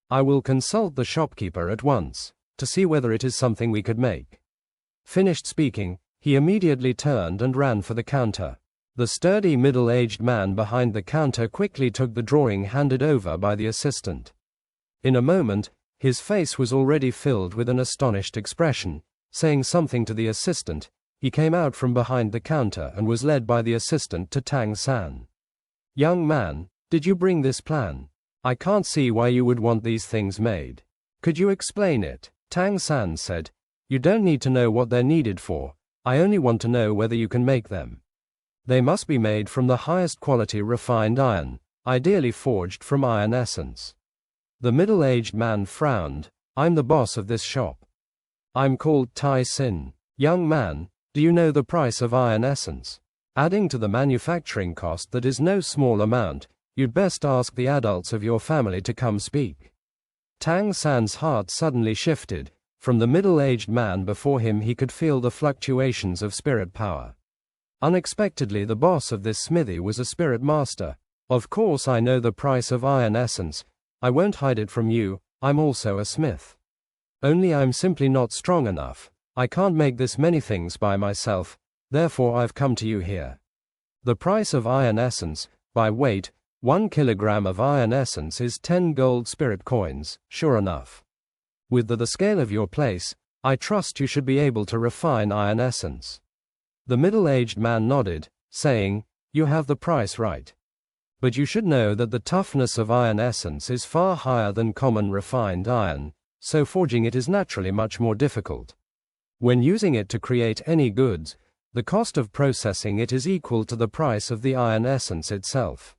I will consult the shopkeeper at once, to see whether it is something we could make." Finished speaking, he immediately turned and ran for the counter. The sturdy middle-aged man behind the counter quickly took the drawing handed over by the assistant. In a moment, his face was already filled with an astonished expression. Saying something to the assistant, he came out from behind the counter and was led by the assistant to Tang San. "Young man, did you bring this plan? I can't see why you would want these things made. Could you explain it?" Tang San said, "You don't need to know what they're needed for. I only want to know whether you can make them. They must be made from the highest quality refined iron, ideally forged from iron essence. The middle-aged man frowned. I'm the boss of this shop. I'm called Tang San. Young man, do you know the price of iron essence? Adding to the manufacturing cost that is no small amount, you'd best ask the adults of your family to come speak. Tang San's heart suddenly shifted. From the middle-aged man before him he could feel the fluctuations of spirit power. Unexpectedly the boss of this smithy was a spirit master. Of course I know the price of iron essence. I won't hide it from you, I'm also a smith. Only I'm simply not strong enough. I can't make this many things by myself, therefore I've come to you here. The price of iron essence, by weight, 1 kilogram of iron essence is 10 gold spirit coins, sure enough. With the scale of your place, I trust you should be able to refine iron essence. The middle-aged man nodded, saying, you have the price right. But you should know that the toughness of iron essence is far higher than common refined iron, so forging it is naturally much more difficult. When using it to create any goods, the cost of processing it is equal to the price of the iron essence itself.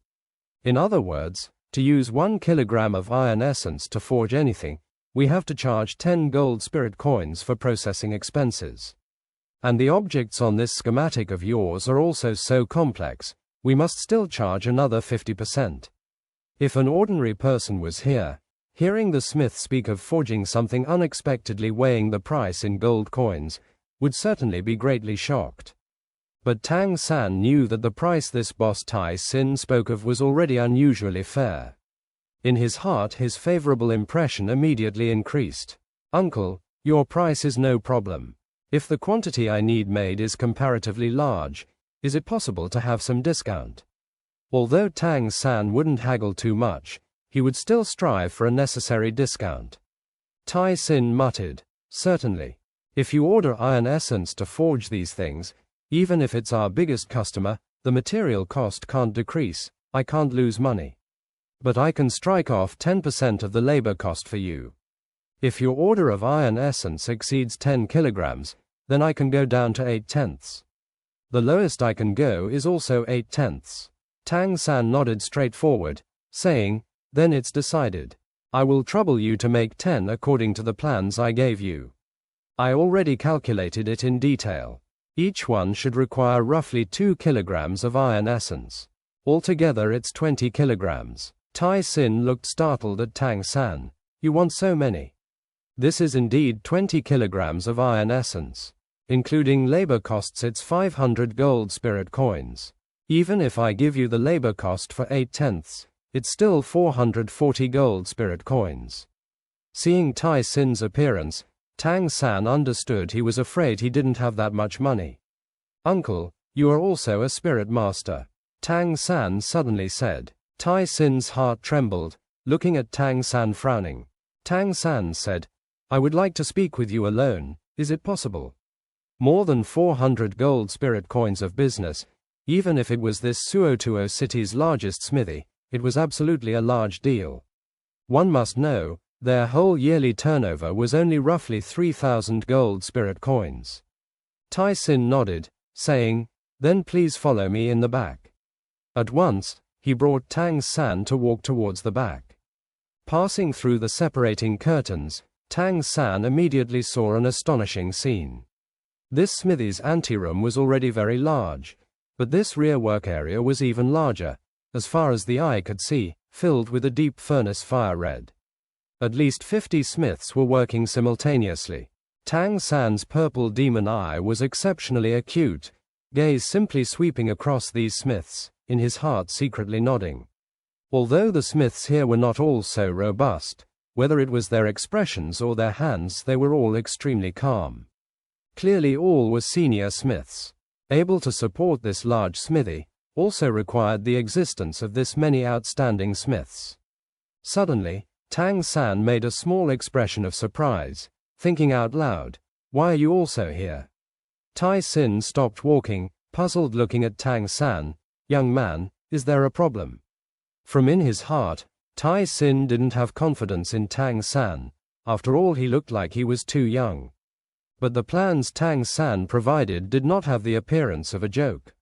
In other words, to use 1 kilogram of iron essence to forge anything, we have to charge 10 gold spirit coins for processing expenses. And the objects on this schematic of yours are also so complex, we must still charge another 50%. If an ordinary person was here, hearing the smith speak of forging something unexpectedly weighing the price in gold coins, would certainly be greatly shocked. But Tang San knew that the price this boss Tang San spoke of was already unusually fair. In his heart his favorable impression immediately increased. Uncle, your price is no problem. If the quantity I need made is comparatively large, is it possible to have some discount? Although Tang San wouldn't haggle too much, he would still strive for a necessary discount. Tang San muttered, certainly. If you order iron essence to forge these things, even if it's our biggest customer, the material cost can't decrease, I can't lose money. But I can strike off 10% of the labor cost for you. If your order of iron essence exceeds 10 kilograms, then I can go down to 8/10. The lowest I can go is also 8/10. Tang San nodded straightforward, saying, then it's decided. I will trouble you to make 10 according to the plans I gave you. I already calculated it in detail. Each one should require roughly 2 kilograms of iron essence. Altogether it's 20 kilograms. Tang San looked startled at Tang San. You want so many? This is indeed 20 kilograms of iron essence. Including labor costs it's 500 gold spirit coins. Even if I give you the labor cost for 8/10, it's still 440 gold spirit coins. Seeing Tang San's appearance, Tang San understood he was afraid he didn't have that much money. Uncle, you are also a spirit master, Tang San suddenly said. Tang San's heart trembled, looking at Tang San frowning. Tang San said, I would like to speak with you alone, is it possible? More than 400 gold spirit coins of business, even if it was this Suotuo city's largest smithy, it was absolutely a large deal. One must know, their whole yearly turnover was only roughly 3,000 gold spirit coins. Tang San nodded, saying, then please follow me in the back. At once, he brought Tang San to walk towards the back. Passing through the separating curtains, Tang San immediately saw an astonishing scene. This smithy's anteroom was already very large, but this rear work area was even larger, as far as the eye could see, filled with a deep furnace fire red. At least 50 smiths were working simultaneously. Tang San's purple demon eye was exceptionally acute, gaze simply sweeping across these smiths, in his heart secretly nodding. Although the smiths here were not all so robust, whether it was their expressions or their hands, they were all extremely calm. Clearly all were senior smiths. Able to support this large smithy, also required the existence of this many outstanding smiths. Suddenly, Tang San made a small expression of surprise, thinking out loud, why are you also here? Tang San stopped walking, puzzled looking at Tang San. Young man, is there a problem? From in his heart, Tang San didn't have confidence in Tang San. After all, he looked like he was too young. But the plans Tang San provided did not have the appearance of a joke.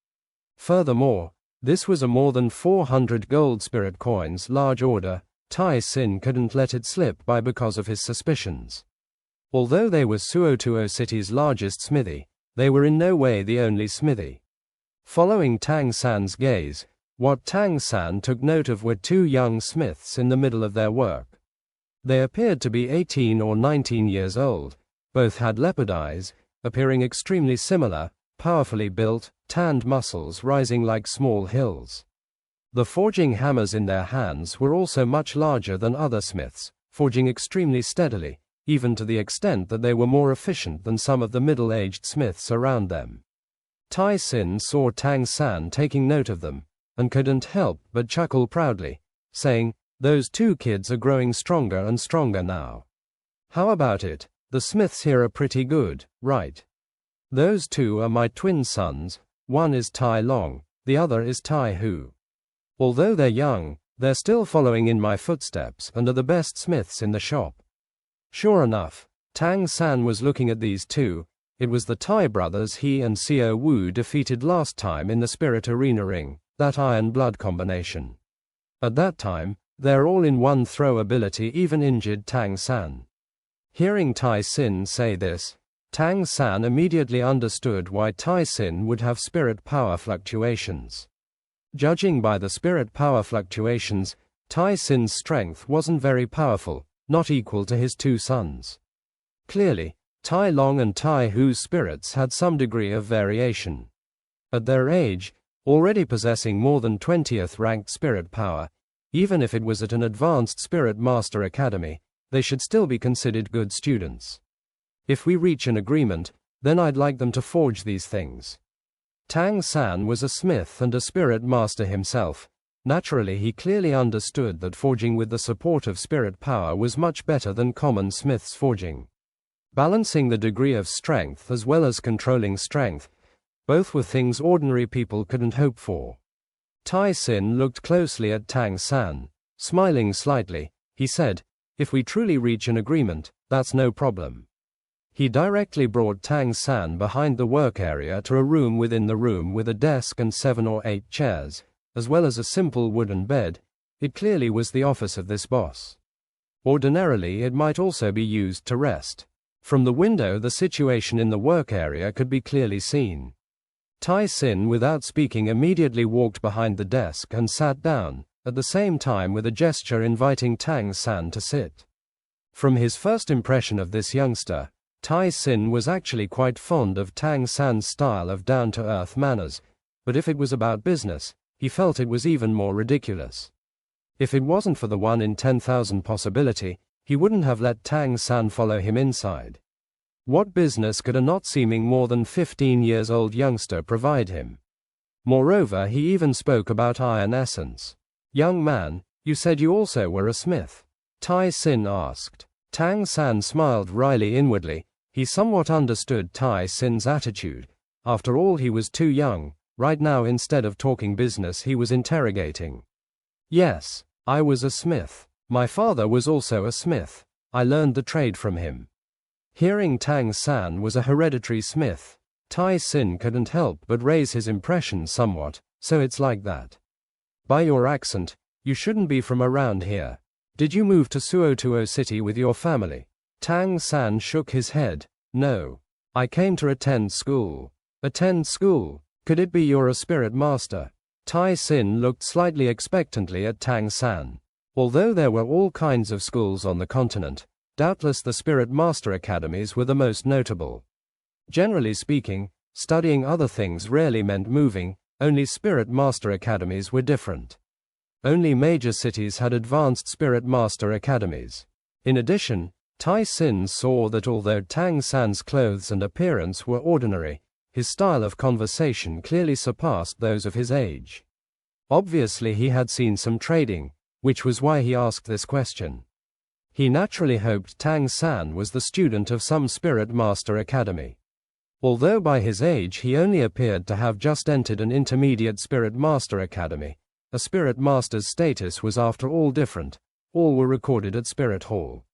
Furthermore, this was a more than 400 gold spirit coins large order. Tai Sin couldn't let it slip by because of his suspicions. Although they were Suotuo City's largest smithy, they were in no way the only smithy. Following Tang San's gaze, what Tang San took note of were two young smiths in the middle of their work. They appeared to be 18 or 19 years old. Both had leopard eyes, appearing extremely similar, powerfully built, tanned muscles rising like small hills. The forging hammers in their hands were also much larger than other smiths, forging extremely steadily, even to the extent that they were more efficient than some of the middle-aged smiths around them. Tai Sin saw Tang San taking note of them, and couldn't help but chuckle proudly, saying, "Those two kids are growing stronger and stronger now. How about it? The smiths here are pretty good, right? Those two are my twin sons, one is Tai Long, the other is Tai Hu. Although they're young, they're still following in my footsteps and are the best smiths in the shop." Sure enough, Tang San was looking at these two. It was the Tai brothers he and Xiao Wu defeated last time in the Spirit Arena Ring, that iron blood combination. At that time, their all-in-one throw ability even injured Tang San. Hearing Tai Sin say this, Tang San immediately understood why Tai Sin would have spirit power fluctuations. Judging by the spirit power fluctuations, Tai Sin's strength wasn't very powerful, not equal to his two sons. Clearly, Tai Long and Tai Hu's spirits had some degree of variation. At their age, already possessing more than 20th ranked spirit power, even if it was at an advanced Spirit Master Academy, they should still be considered good students. If we reach an agreement, then I'd like them to forge these things. Tang San was a smith and a Spirit Master himself. Naturally, he clearly understood that forging with the support of spirit power was much better than common smith's forging. Balancing the degree of strength as well as controlling strength, both were things ordinary people couldn't hope for. Tai Sin looked closely at Tang San. Smiling slightly, he said, "If we truly reach an agreement, that's no problem." He directly brought Tang San behind the work area to a room within the room with a desk and 7 or 8 chairs, as well as a simple wooden bed. It clearly was the office of this boss. Ordinarily, it might also be used to rest. From the window, the situation in the work area could be clearly seen. Tai Sin, without speaking, immediately walked behind the desk and sat down, at the same time with a gesture inviting Tang San to sit. From his first impression of this youngster, Tai Sin was actually quite fond of Tang San's style of down-to-earth manners, but if it was about business, he felt it was even more ridiculous. If it wasn't for the 1 in 10,000 possibility, he wouldn't have let Tang San follow him inside. What business could a not seeming more than 15 years old youngster provide him? Moreover, he even spoke about iron essence. "Young man, you said you also were a smith?" Tai Sin asked. Tang San smiled wryly inwardly. He somewhat understood Tai Sin's attitude. After all, he was too young. Right now, instead of talking business, he was interrogating. "Yes, I was a smith. My father was also a smith. I learned the trade from him." Hearing Tang San was a hereditary smith, Tai Sin couldn't help but raise his impression somewhat. "So it's like that. By your accent, you shouldn't be from around here. Did you move to Suotuo City with your family?" Tang San shook his head. "No. I came to attend school." "Attend school? Could it be you're a spirit master?" Tai Sin looked slightly expectantly at Tang San. Although there were all kinds of schools on the continent, doubtless the Spirit Master Academies were the most notable. Generally speaking, studying other things rarely meant moving. Only Spirit Master Academies were different. Only major cities had advanced Spirit Master Academies. In addition, Tai Sin saw that although Tang San's clothes and appearance were ordinary, his style of conversation clearly surpassed those of his age. Obviously, he had seen some trading, which was why he asked this question. He naturally hoped Tang San was the student of some Spirit Master Academy. Although by his age he only appeared to have just entered an intermediate Spirit Master Academy, a Spirit Master's status was after all different. All were recorded at Spirit Hall.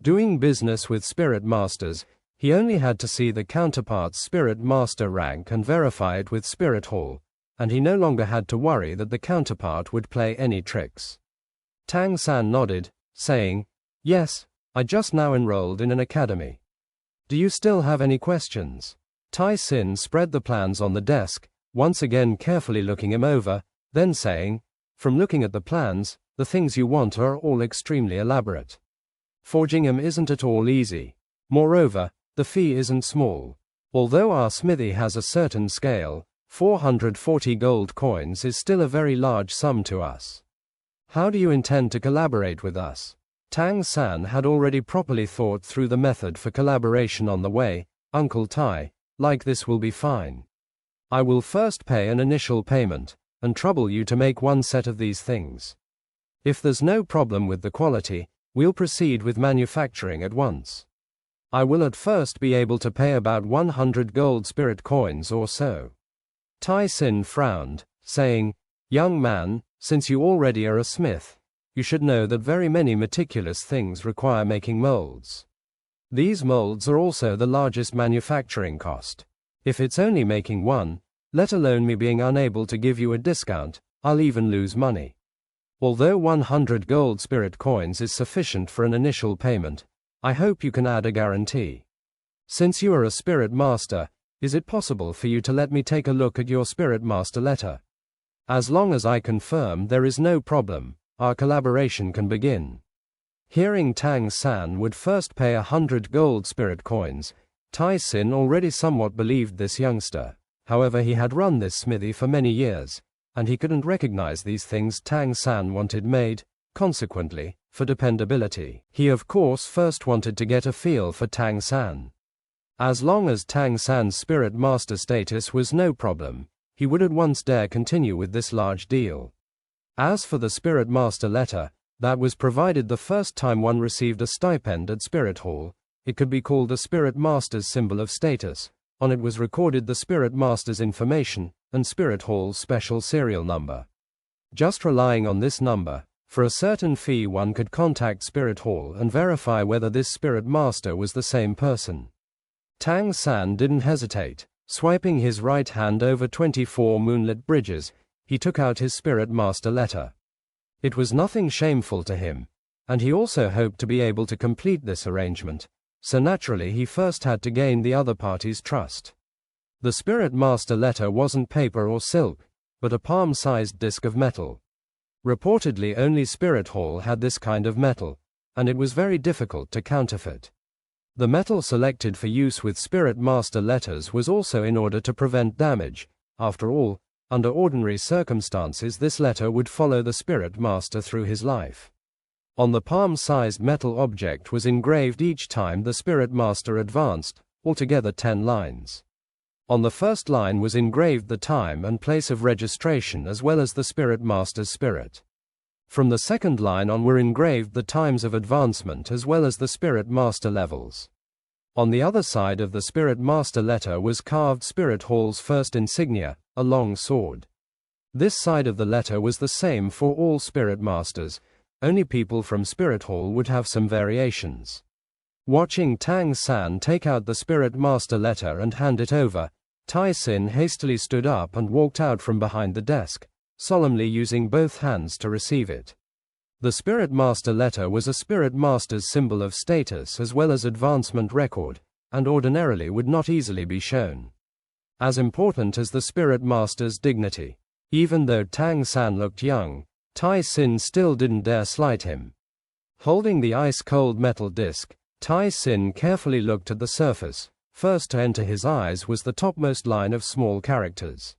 Doing business with Spirit Masters, he only had to see the counterpart's Spirit Master rank and verify it with Spirit Hall, and he no longer had to worry that the counterpart would play any tricks. Tang San nodded, saying, "Yes, I just now enrolled in an academy. Do you still have any questions?" Tai Sin spread the plans on the desk, once again carefully looking him over, then saying, "From looking at the plans, the things you want are all extremely elaborate. Forging them isn't at all easy. Moreover, the fee isn't small. Although our smithy has a certain scale, 440 gold coins is still a very large sum to us. How do you intend to collaborate with us?" Tang San had already properly thought through the method for collaboration on the way. "Uncle Tai, like this will be fine. I will first pay an initial payment, and trouble you to make one set of these things. If there's no problem with the quality, we'll proceed with manufacturing at once. I will at first be able to pay about 100 gold spirit coins or so." Tai Sin frowned, saying, "Young man, since you already are a smith, you should know that very many meticulous things require making molds. These molds are also the largest manufacturing cost. If it's only making one, let alone me being unable to give you a discount, I'll even lose money. Although 100 gold spirit coins is sufficient for an initial payment, I hope you can add a guarantee. Since you are a spirit master, is it possible for you to let me take a look at your spirit master letter? As long as I confirm there is no problem, our collaboration can begin." Hearing Tang San would first pay 100 gold spirit coins, Tai Sin already somewhat believed this youngster. However, he had run this smithy for many years, and he couldn't recognize these things Tang San wanted made. Consequently, for dependability, he of course first wanted to get a feel for Tang San. As long as Tang San's spirit master status was no problem, he would at once dare continue with this large deal. As for the spirit master letter, that was provided the first time one received a stipend at Spirit Hall. It could be called the spirit master's symbol of status. On it was recorded the spirit master's information and Spirit Hall's special serial number. Just relying on this number, for a certain fee one could contact Spirit Hall and verify whether this spirit master was the same person. Tang San didn't hesitate. Swiping his right hand over 24 moonlit bridges, he took out his spirit master letter. It was nothing shameful to him, and he also hoped to be able to complete this arrangement, so naturally he first had to gain the other party's trust. The spirit master letter wasn't paper or silk, but a palm-sized disc of metal. Reportedly only Spirit Hall had this kind of metal, and it was very difficult to counterfeit. The metal selected for use with spirit master letters was also in order to prevent damage. After all, under ordinary circumstances this letter would follow the spirit master through his life. On the palm-sized metal object was engraved each time the spirit master advanced, altogether 10 lines. On the first line was engraved the time and place of registration as well as the spirit master's spirit. From the second line on were engraved the times of advancement as well as the spirit master levels. On the other side of the spirit master letter was carved Spirit Hall's first insignia, a long sword. This side of the letter was the same for all spirit masters, only people from Spirit Hall would have some variations. Watching Tang San take out the spirit master letter and hand it over, Tai Sin hastily stood up and walked out from behind the desk, solemnly using both hands to receive it. The spirit master letter was a spirit master's symbol of status as well as advancement record, and ordinarily would not easily be shown. As important as the spirit master's dignity. Even though Tang San looked young, Tai Sin still didn't dare slight him. Holding the ice-cold metal disc, Tai Sin carefully looked at the surface. First to enter his eyes was the topmost line of small characters.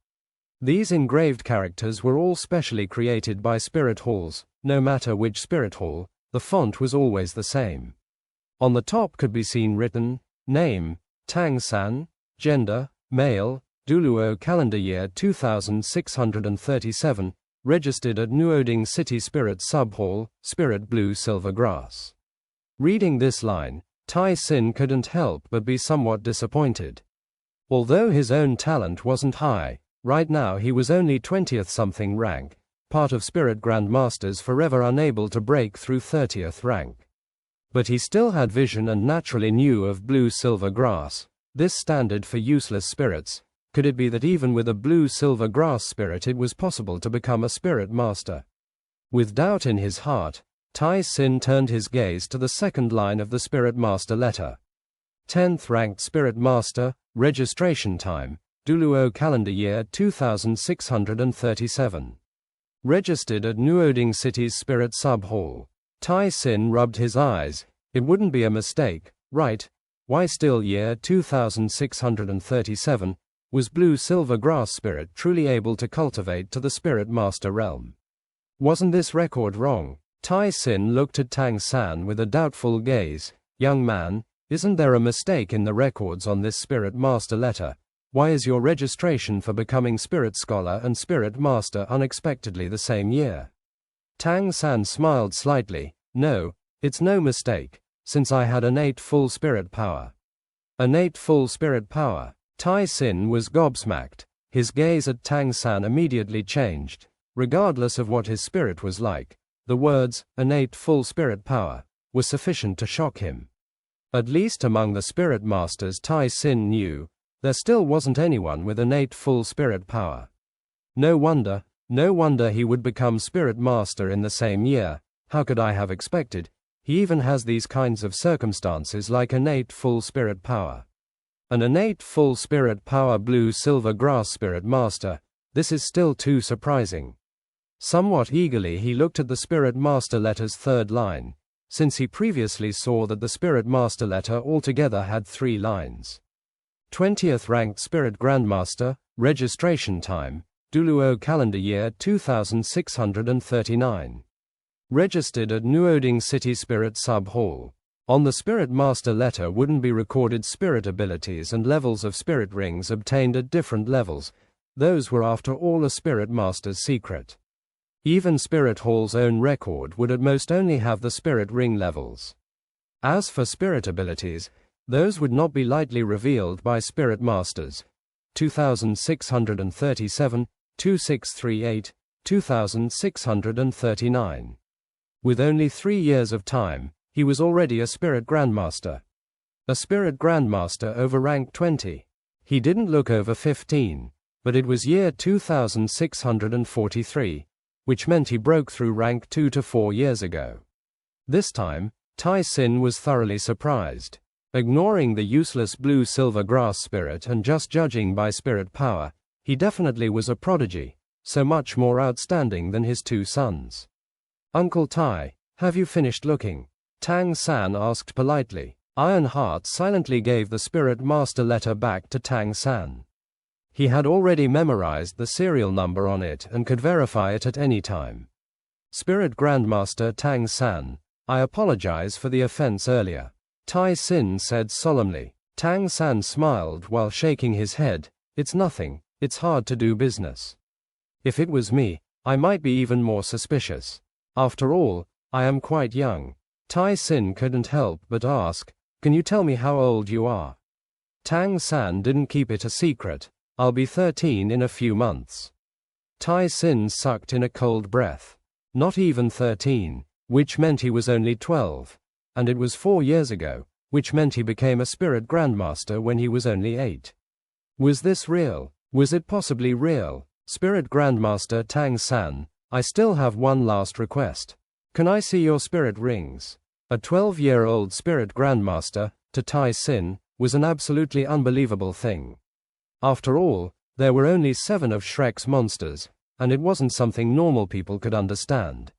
These engraved characters were all specially created by Spirit Halls. No matter which Spirit Hall, the font was always the same. On the top could be seen written, name, Tang San, gender, male, Douluo calendar year 2637, registered at Nuoding City Spirit Sub-Hall, Spirit Blue Silver Grass. Reading this line, Tai Sin couldn't help but be somewhat disappointed. Although his own talent wasn't high, right now he was only 20th something rank, part of Spirit Grandmasters forever unable to break through 30th rank. But he still had vision and naturally knew of blue-silver grass, this standard for useless spirits. Could it be that even with a blue-silver grass spirit it was possible to become a spirit master? With doubt in his heart, Tang San turned his gaze to the second line of the Spirit Master letter. 10th ranked Spirit Master, registration time, Douluo calendar year 2637. Registered at Nuoding City's Spirit Sub-Hall. Tang San rubbed his eyes. It wouldn't be a mistake, right? Why still year 2637, was blue-silver grass spirit truly able to cultivate to the Spirit Master realm? Wasn't this record wrong? Tang San looked at Tang San with a doubtful gaze. Young man, isn't there a mistake in the records on this Spirit Master letter? Why is your registration for becoming Spirit Scholar and Spirit Master unexpectedly the same year? Tang San smiled slightly. No, it's no mistake, since I had innate full spirit power. Innate full spirit power. Tang San was gobsmacked. His gaze at Tang San immediately changed. Regardless of what his spirit was like, the words, innate full spirit power, were sufficient to shock him. At least among the Spirit Masters Tang San knew, there still wasn't anyone with innate full spirit power. No wonder he would become Spirit Master in the same year. How could I have expected? He even has these kinds of circumstances like innate full spirit power. An innate full spirit power blue-silver grass Spirit Master, this is still too surprising. Somewhat eagerly he looked at the Spirit Master letter's third line, since he previously saw that the Spirit Master letter altogether had 3 lines. 20th ranked Spirit Grandmaster, registration time, Douluo calendar year 2639. Registered at Nuoding City Spirit Sub-Hall. On the Spirit Master letter wouldn't be recorded spirit abilities and levels of spirit rings obtained at different levels. Those were after all a Spirit Master's secret. Even Spirit Hall's own record would at most only have the spirit ring levels. As for spirit abilities, those would not be lightly revealed by Spirit Masters. 2637, 2638, 2639. With only 3 years of time, he was already a Spirit Grandmaster. A Spirit Grandmaster over rank 20. He didn't look over 15, but it was year 2643, which meant he broke through rank 2 to 4 years ago. This time, Tang San was thoroughly surprised. Ignoring the useless blue-silver grass spirit and just judging by spirit power, he definitely was a prodigy, so much more outstanding than his 2 sons. Uncle Tai, have you finished looking? Tang San asked politely. Ironheart silently gave the Spirit Master letter back to Tang San. He had already memorized the serial number on it and could verify it at any time. Spirit Grandmaster Tang San, I apologize for the offense earlier. Tang San said solemnly. Tang San smiled while shaking his head. It's nothing, it's hard to do business. If it was me, I might be even more suspicious. After all, I am quite young. Tang San couldn't help but ask, can you tell me how old you are? Tang San didn't keep it a secret. I'll be 13 in a few months. Tang San sucked in a cold breath. Not even 13, which meant he was only 12. And it was 4 years ago, which meant he became a Spirit Grandmaster when he was only 8. Was this real? Was it possibly real? Spirit Grandmaster Tang San, I still have one last request. Can I see your spirit rings? A 12-year-old Spirit Grandmaster, to Tang San, was an absolutely unbelievable thing. After all, there were only 7 of Shrek's monsters, and it wasn't something normal people could understand.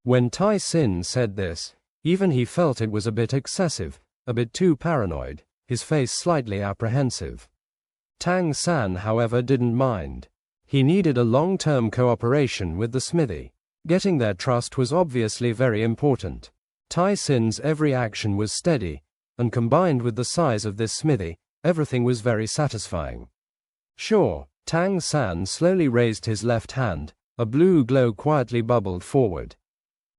When Tang San said this, even he felt it was a bit excessive, a bit too paranoid, his face slightly apprehensive. Tang San, however, didn't mind. He needed a long-term cooperation with the smithy. Getting their trust was obviously very important. Tang San's every action was steady, and combined with the size of this smithy, everything was very satisfying. Sure, Tang San slowly raised his left hand, a blue glow quietly bubbled forward.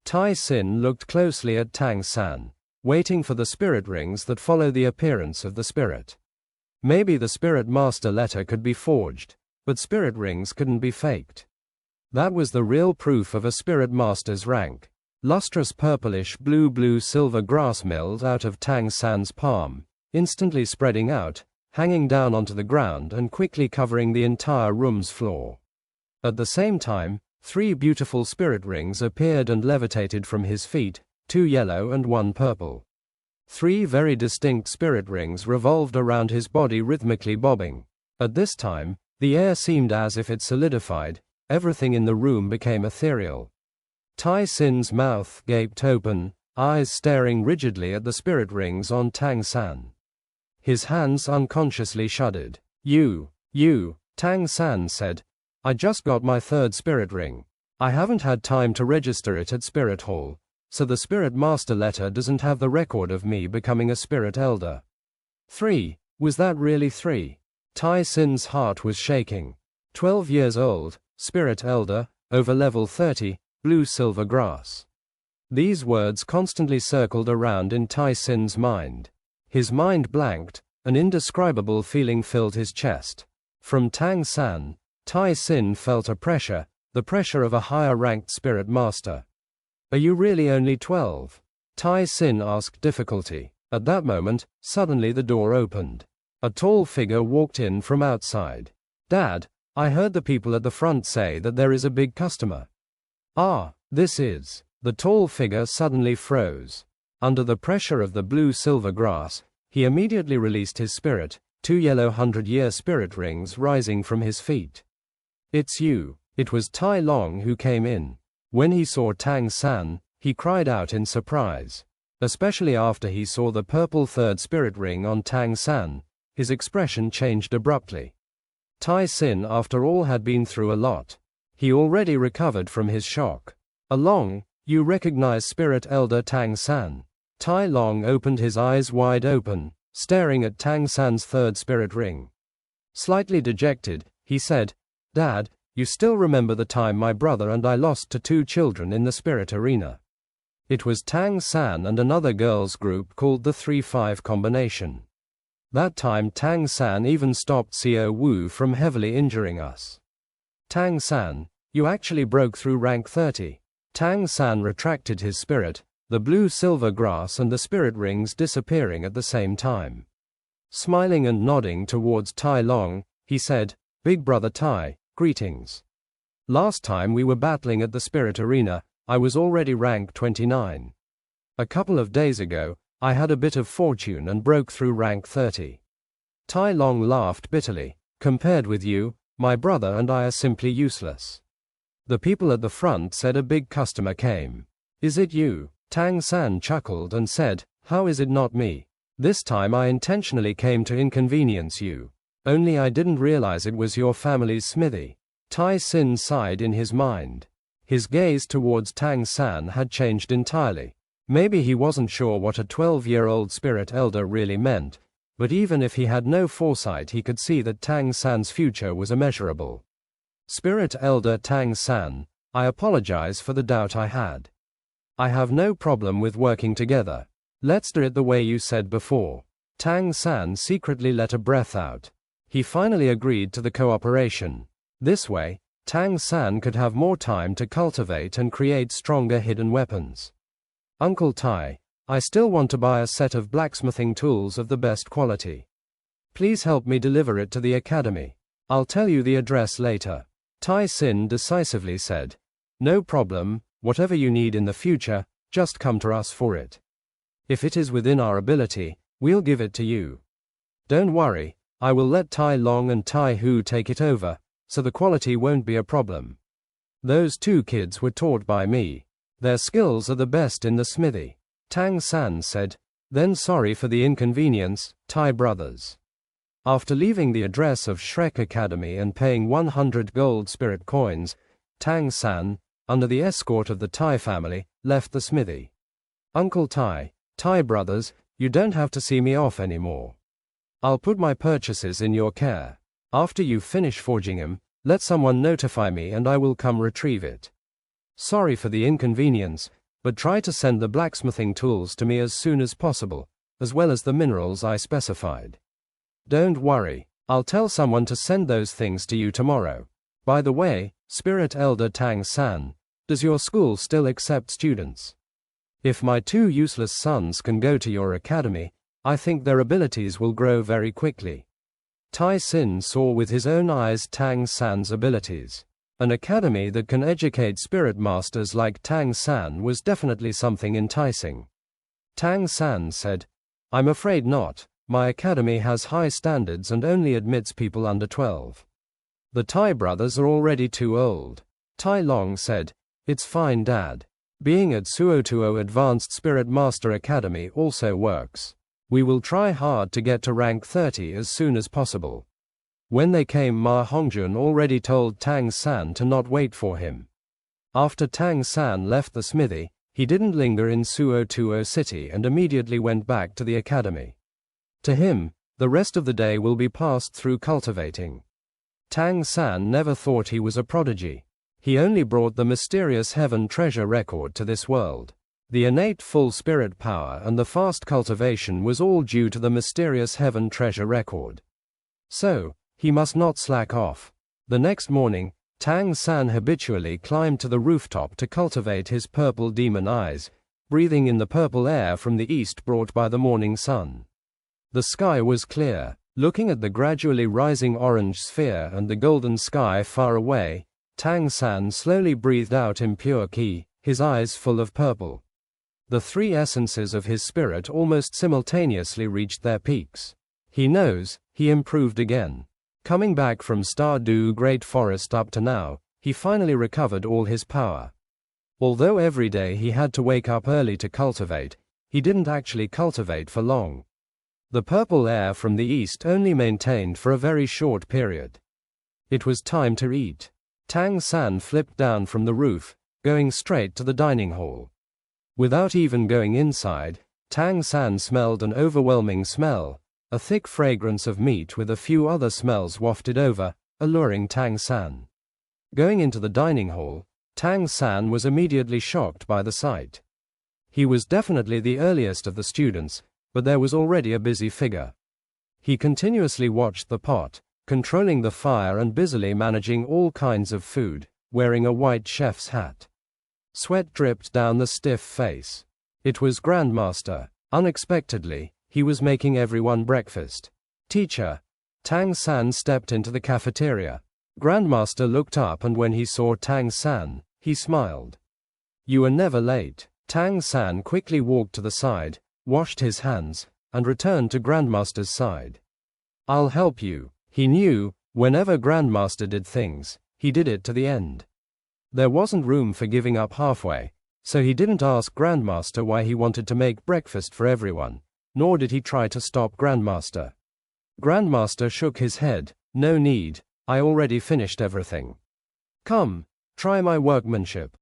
Tang San looked closely at Tang San, waiting for the spirit rings that follow the appearance of the spirit. Maybe the Spirit Master letter could be forged, but spirit rings couldn't be faked. That was the real proof of a Spirit Master's rank. Lustrous purplish blue silver grass milled out of Tang San's palm, instantly spreading out, hanging down onto the ground and quickly covering the entire room's floor. At the same time, 3 beautiful spirit rings appeared and levitated from his feet, 2 yellow and 1 purple. 3 very distinct spirit rings revolved around his body, rhythmically bobbing. At this time, the air seemed as if it solidified, everything in the room became ethereal. Tai Sin's mouth gaped open, eyes staring rigidly at the spirit rings on Tang San. His hands unconsciously shuddered. You, Tang San said. I just got my 3rd spirit ring. I haven't had time to register it at Spirit Hall, so the Spirit Master letter doesn't have the record of me becoming a Spirit Elder. 3. Was that really 3? Tai Sin's heart was shaking. 12 years old, Spirit Elder, over level 30, blue silver grass. These words constantly circled around in Tai Sin's mind. His mind blanked, an indescribable feeling filled his chest. From Tang San, Tai Sin felt a pressure, the pressure of a higher-ranked Spirit Master. Are you really only 12? Tai Sin asked difficulty. At that moment, suddenly the door opened. A tall figure walked in from outside. Dad, I heard the people at the front say that there is a big customer. Ah, this is. The tall figure suddenly froze. Under the pressure of the blue-silver grass, he immediately released his spirit, 2 yellow 100-year spirit rings rising from his feet. It's you. It was Tai Long who came in. When he saw Tang San, he cried out in surprise. Especially after he saw the purple 3rd spirit ring on Tang San, his expression changed abruptly. Tai Sin, after all, had been through a lot. He already recovered from his shock. Along, you recognize Spirit Elder Tang San. Tai Long opened his eyes wide open, staring at Tang San's 3rd spirit ring. Slightly dejected, he said, Dad, you still remember the time my brother and I lost to 2 children in the spirit arena? It was Tang San and another girls' group called the 3-5 combination. That time Tang San even stopped Xiao Wu from heavily injuring us. Tang San, you actually broke through rank 30. Tang San retracted his spirit, the blue-silver grass and the spirit rings disappearing at the same time. Smiling and nodding towards Tai Long, he said, Big brother Tai, greetings. Last time we were battling at the spirit arena, I was already rank 29. A couple of days ago, I had a bit of fortune and broke through rank 30. Tai Long laughed bitterly. Compared with you, my brother and I are simply useless. The people at the front said a big customer came. Is it you? Tang San chuckled and said, How is it not me? This time I intentionally came to inconvenience you. Only I didn't realize it was your family's smithy. Tai Sin sighed in his mind. His gaze towards Tang San had changed entirely. Maybe he wasn't sure what a 12-year-old spirit elder really meant, but even if he had no foresight, he could see that Tang San's future was immeasurable. Spirit Elder Tang San, I apologize for the doubt I had. I have no problem with working together. Let's do it the way you said before. Tang San secretly let a breath out. He finally agreed to the cooperation. This way, Tang San could have more time to cultivate and create stronger hidden weapons. Uncle Tai, I still want to buy a set of blacksmithing tools of the best quality. Please help me deliver it to the academy. I'll tell you the address later. Tai Sin decisively said, No problem, whatever you need in the future, just come to us for it. If it is within our ability, we'll give it to you. Don't worry, I will let Tai Long and Tai Hu take it over, so the quality won't be a problem. Those 2 kids were taught by me. Their skills are the best in the smithy. Tang San said, Then sorry for the inconvenience, Tai brothers. After leaving the address of Shrek Academy and paying 100 gold spirit coins, Tang San, under the escort of the Tai family, left the smithy. Uncle Tai, Tai brothers, you don't have to see me off anymore. I'll put my purchases in your care. After you finish forging him, let someone notify me and I will come retrieve it. Sorry for the inconvenience, but try to send the blacksmithing tools to me as soon as possible, as well as the minerals I specified. Don't worry, I'll tell someone to send those things to you tomorrow. By the way, Spirit Elder Tang San, does your school still accept students? If my 2 useless sons can go to your academy, I think their abilities will grow very quickly. Tai Sin saw with his own eyes Tang San's abilities. An academy that can educate spirit masters like Tang San was definitely something enticing. Tang San said, "I'm afraid not. My academy has high standards and only admits people under 12. The Tai brothers are already too old." Tai Long said, "It's fine, Dad. Being at Suotuo Advanced Spirit Master Academy also works. We will try hard to get to rank 30 as soon as possible." When they came, Ma Hongjun already told Tang San to not wait for him. After Tang San left the smithy, he didn't linger in Suotuo City and immediately went back to the academy. To him, the rest of the day will be passed through cultivating. Tang San never thought he was a prodigy. He only brought the mysterious heaven treasure record to this world. The innate full spirit power and the fast cultivation was all due to the mysterious heaven treasure record. So, he must not slack off. The next morning, Tang San habitually climbed to the rooftop to cultivate his purple demon eyes, breathing in the purple air from the east brought by the morning sun. The sky was clear. Looking at the gradually rising orange sphere and the golden sky far away, Tang San slowly breathed out impure qi, his eyes full of purple. The three essences of his spirit almost simultaneously reached their peaks. He knows, he improved again. Coming back from Stardew Great Forest up to now, he finally recovered all his power. Although every day he had to wake up early to cultivate, he didn't actually cultivate for long. The purple air from the east only maintained for a very short period. It was time to eat. Tang San flipped down from the roof, going straight to the dining hall. Without even going inside, Tang San smelled an overwhelming smell, a thick fragrance of meat with a few other smells wafted over, alluring Tang San. Going into the dining hall, Tang San was immediately shocked by the sight. He was definitely the earliest of the students, but there was already a busy figure. He continuously watched the pot, controlling the fire and busily managing all kinds of food, wearing a white chef's hat. Sweat dripped down the stiff face. It was Grandmaster. Unexpectedly, he was making everyone breakfast. "Teacher." Tang San stepped into the cafeteria. Grandmaster looked up and when he saw Tang San, he smiled. "You are never late." Tang San quickly walked to the side, washed his hands, and returned to Grandmaster's side. "I'll help you." He knew, whenever Grandmaster did things, he did it to the end. There wasn't room for giving up halfway, so he didn't ask Grandmaster why he wanted to make breakfast for everyone, nor did he try to stop Grandmaster. Grandmaster shook his head. "No need, I already finished everything. Come, try my workmanship."